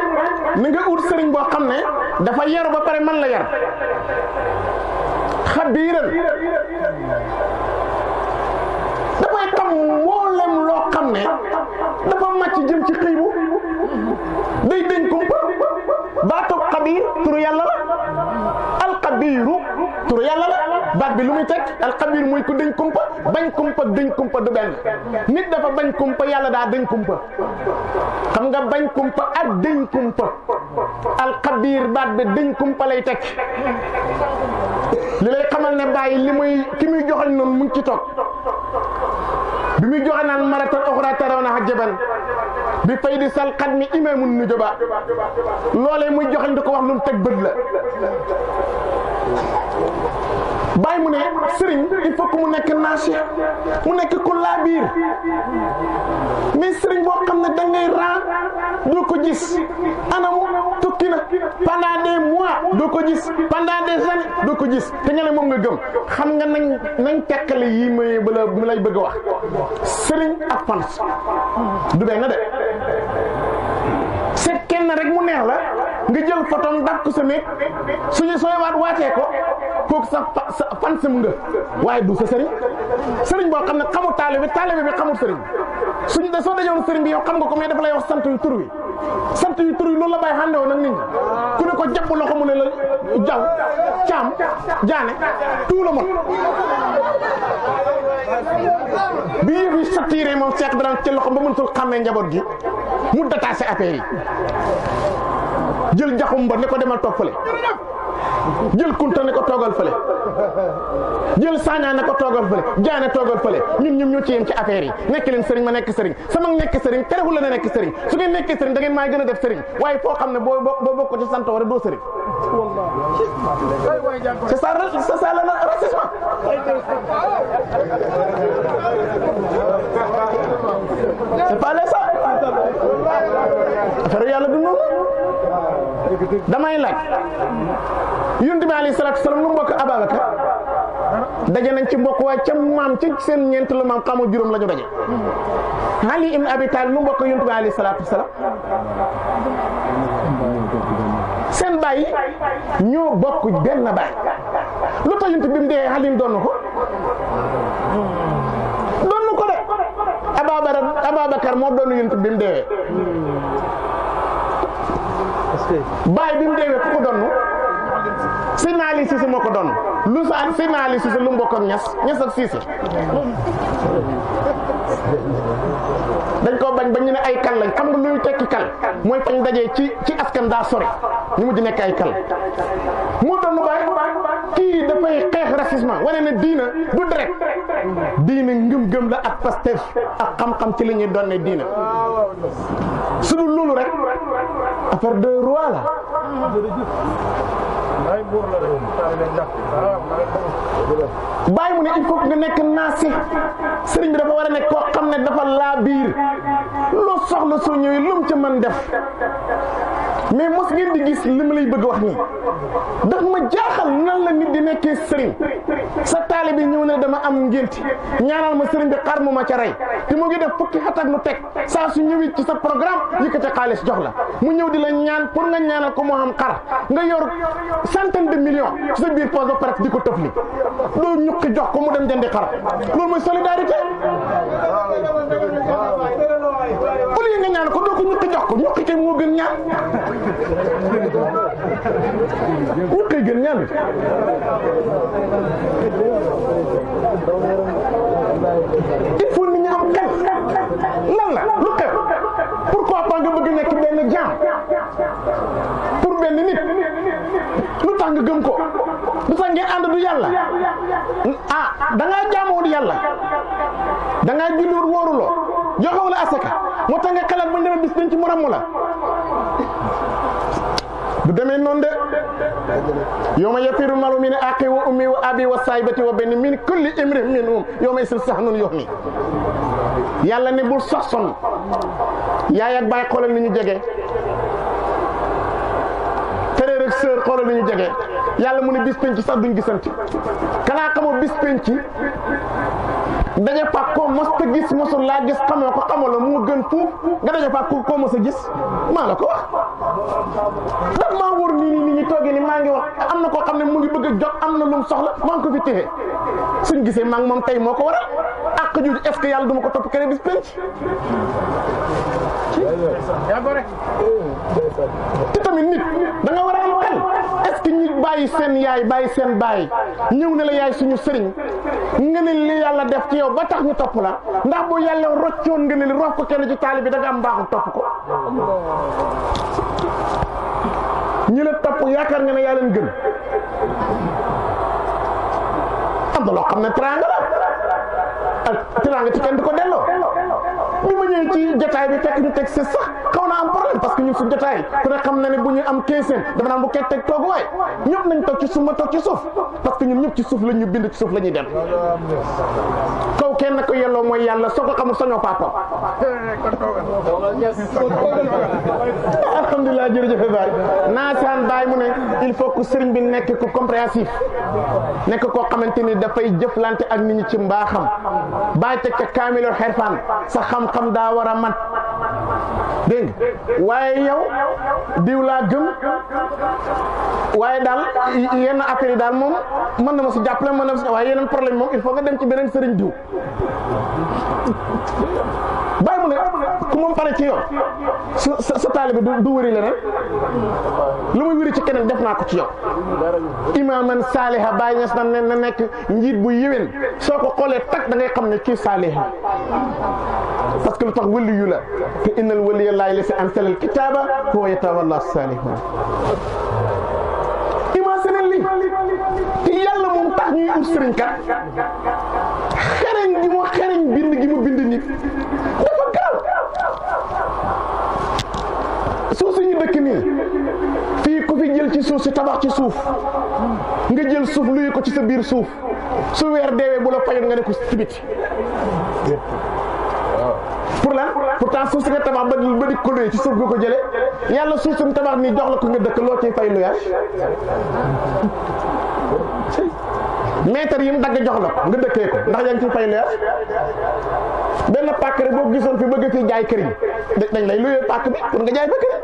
na nga ut sëriñ boo xam ne dafa yaru ba pare man la yar xabiiran dafay xam mboolem loo xam ne dafa màcc jëm ci xëy bu day dañ kumpa baatu xabiir turu yàlla la alxabiiru turu yàlla la baat bi lu muy teg alxabiir muy ku dañ kumpa bañ kumpa dañ kumpa du benn nit dafa bañ kumpa yàlla daa dañ kumpa xam nga bañ kumpa ak dañ kumpa alxabiir baat bi dañ kumpa lay teg li lay xamal ne bàyyi li muy ki muy joxañ noonu mu ngi ci toog bi muy joxe naan maratan oxra tarawna hajjaban bi fay di sal xat mi imaamun nujuba loolee muy joxañ di ko wax lu mu teg bët la bàyyi mu ne sëriñ il faut que mu nekk naasi mu nekk ku laa biir mais sëriñ boo xam ne da ngay ran doo ko gis anamu tukki na pendant des mois doo ko gis pendant des années doo ko gis te ñale moom nga gëm xam nga nañ tekkale yii mu lay bëgg a wax sëriñ ak fans du benn de c'est kenn rek mu neex la nga jël photom daf ko sa néeg suñu sooy waatee ko kooku sa fans mu nga waaye du sa sëriñ boo xam ne xamul taalibe bi xamul sëriñ suñu de soo dajoon sëriñ bi yow xam nga ko mais dafa lay wax sant yu tur wi loolu la bàyyi xàndewoon nag nit ñi ku ne ko jàpp loxo mu ne la jaw jaane tout le monde bi yëf yi satiré moom Cheikh Ibrahima ci loxo ba mënatul xàmmee njaboot gi mu détaché affaire yi jël jaxum ba ne ko demal toog fële jël kunta ne ko toogal fële jël saañaa ne ko toogal fële jaane toogal fële ñun ñoo ci yem ci affaire yi nekk leen sëriñ ma nekk sëriñ sama nekk sëriñ terewul la ne nekk sëriñ su ngeen nekkee sëriñ da ngeen maay gën a def sëriñ waaye foo xam ne boo bokk ci sant war a doo sëriñ c'est ça le racisme c'est pas ça affaire yàlla du noonu damay laaj yonent bi alayhi salaatu salaam lu mbokk Ababacar daje nañ ci mbokk waaye ca maam ci seen ñeent la maam xamu juróom la ñu daje Ali ibn Abi Talib lu mbokk yonent bi alayhi salaatu salaam seen baay ñoo bokk benn baay lu tax yonent bi mu dee Ali doon ko de Ababacar moo doon yonent bi mu dee baay bi mu deewee ku ko donn Seydina Ali Cissé moo ko donn lu sa at Seydina Ali Cissé lu mbokk ak Ñas ak Cissé dañ koo bañ ba ñu ne ay kal lañ xam nga luy tekki kal mooy fañ dajee ci askan daa sori ñu mujj nekk ay kal moo donn baay kii dafay xeex racisme wane ne diina du deret diina ngëm-ngëm la ak Pastef ak xam-xam ci li ñuy doon ne diina su dul loolu rek affaire de roi la bàyyi mu ne il faut que nga nekk naasi sëriñ bi dafa war a nekk koo xam ne dafa laa biir lu soxla soo ñëwee lu mu ca mën def mais mos ngeen di gis li ma lay bëgg wax nii daf ma jaaxal nan la nit di nekkee sëriñ sa taalibe bi ñëw ne dama am ngénti ñaanal ma sëriñ bi xar mu ma ca rey te mu ngi def fukki at ak lu teg saa su ñëwee ci sa programme yëkkati xaalis jox la mu ñëw di la ñaan pour nga ñaanal ko moo xam xar nga yor centaine de millions ci sa biir poche ba pare di ko tëfli doo ñukki jox ko mu dem jëndi xar loolu mooy solidarité au lieu nga ñaan ko doo ko ñukki jox ko ñukki kay moo gën ñaan ñu koy gën ñaan il faut nit ñi am xel lan la lu xew pourquoi pas nga bëgg nekk benn jaam pour benn nit lu tax nga gëm ko du tax ngeen ànd du yàlla ah da ngaa jaamoo di yàlla da ngaa julliwul wóoruloo joxewula asaka moo tax nga xalaat ba demee bis dañ ci mu ramm la du demee noonu de yawma yafiru maru min axi wa ummi wa abi wa saahibati wa benni min kulli imri minhum yawma isil sahnun yoxni yàlla ne bul sox son yaay ak baay xoolal ni ñu jege frère ak sœur xoolal ni ñu jege yàlla mu ne bis penc sax duñ gisanti kanaa xamoo bis penc daje fa koo mos a gis mosul laa gis xamoo ko xamoo la mu gën fuuf nga daje fa koo mos a gis maa la ko wax daf maa wóor nii ñu toogee ni maa ngi wax am na koo xam ne mu ngi bëgg a jot am na lu mu soxla maa ngi ko fi téye suñ gisee maa ngi moom tey moo ko waral ak juuj est-ce que yàlla duma ko topp kere bis penc te tamit nit da nga war a am xel est-ce que ñi bàyyi seen yaay bàyyi seen baay ñëw ne la yaay suñu sëriñ nga ne li yàlla def ci yow ba tax ñu topp la ndax bu yàlla roccoon nga ne li rof ko kenn ci taali bi da nga am mbaaxu topp ko ñi la topp yaakaar nga ne yaa leen gën am na loo xam ne teraanga la ak teraanga ci kenn du ko delloo bi ma ñëwee ci jotaay bi fekk ñu teg si sax xaw naa am problème parce que ñun suñu jotaay ku ne xam na ne bu ñu am 15 dafa naan bu kenn teg tooguwaay ñëpp nañ toog ci suuf ma toog ci suuf parce que ñun ñëpp ci suuf la ñu bind ci suuf la ñuy dem kaw kenn ko yelloo mooy yàlla soo ko xamul sañoo faa toog alhamdulilah jërëjëf baay naasaan baay mu ne il faut que sëriñ bi nekk ko compréhensif nekk koo xamante ni dafay jëflante ak nit ñi ci mbaaxam baay teg ca kaamilul xerfaan sa xam-xam daa war a mat dégg nga waaye yow diw laa gëm waaye daal yenn affaire yi daal moom mën na ma si jàppale mën na ma si waaye yeneen problème moom il faut nga dem ci beneen sëriñ diw bàyyi mu ne ku moom pare ci yow sa taalibe du wëri leneen lu muy wëri ci keneen def naa ko ci yow imaaman saaliha Baay Ñas na nekk njiit bu yéwén soo ko xoolee tak da ngay xam ne kii saaliha parce que lu tax wëli yu la te innal waliya laahi lasi anzalal kitaaba huwa yatawalla saalihuun li te yàlla moom tax ñuy ut sëriñ kat xereñ gi mu xereñ bind gi mu bind nit dafa gaaw suuf si ñu dëkk nii fii ku fi jël ci suuf si tabax ci suuf nga jël suuf luy ko ci sa biir suuf su weer deewee bu la fayoon nga ne ko ci biti pour lan pourtant suuf si nga tabax ba di ko luy ci suuf nga ko jëlee yàlla suuf si mu tabax nii jox la ko nga dëkk loo ciy fay luyaas mètre yi mu dagg jox la ko nga dëkkee ko ndax yaa ngi ciy fay luyaas benn pàkk rek boo gisoon fi bëgg fi jaay kër yi dañ lay luyee pàkk bi pour nga jaay ba kër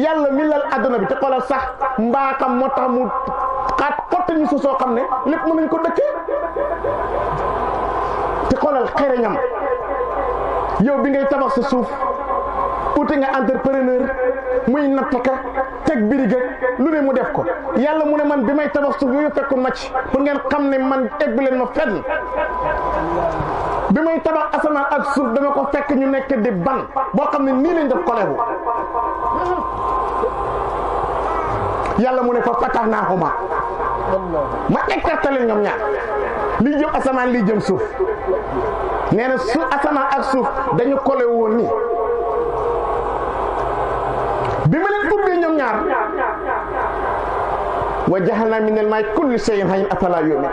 yàlla mi lal adduna bi te xoolal sax mbaakam moo tax mu xaat xotti ñu suuf soo xam ne lépp mën nañ ko dëkkee te xoolal xereñam yow bi ngay tabax sa suuf uti nga entrepreneur muy nattaka teg biriga lu ne mu def ko yàlla mu ne man bi may tabax suuf yooyu fekk ma ci pour ngeen xam ne man eggu leen ma fenn bi may tabax asamaan ak suuf dama ko fekk ñu nekk di ban boo xam ne nii lañ def kolebu yàlla mu ne fa fatahnahuma ma écarté leen ñoom ñaar lii jëm asamaan lii jëm suuf nee na su asamaan ak suuf dañu kole woon nii bi ma leen ubbee ñoom ñaar wa jaxalnaa minal maa'i kulli shay'in hayyin afalaa yu'minuun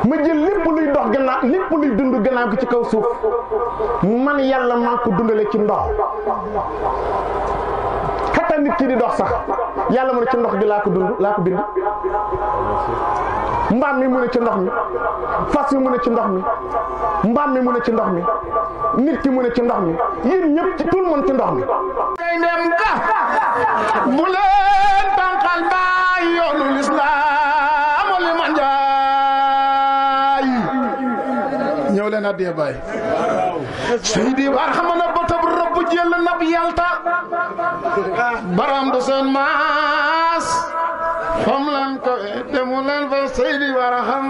ma jël lépp luy dox gannaaw lépp luy dund gannaaw gi ci kaw suuf man yàlla maa ko dundale ci ndox xataa nit ki di dox sax yàlla mu ne ci ndox gi laa ko bind mbaam mi mu ne ci ndox mi fas mi mu ne ci ndox mi mbaam mi mu ne ci ndox mi nit ki mu ne ci ndox mi yéen ñëpp ci tout le monde ci ndox mi dem ka bu leen tànqal baay yoonu lislaam li man jaay ñëw leen addee baay seydi war xam na botab rëbb jël nab yalta baram du seen maas fam lan ko demu leen fa seydi war xam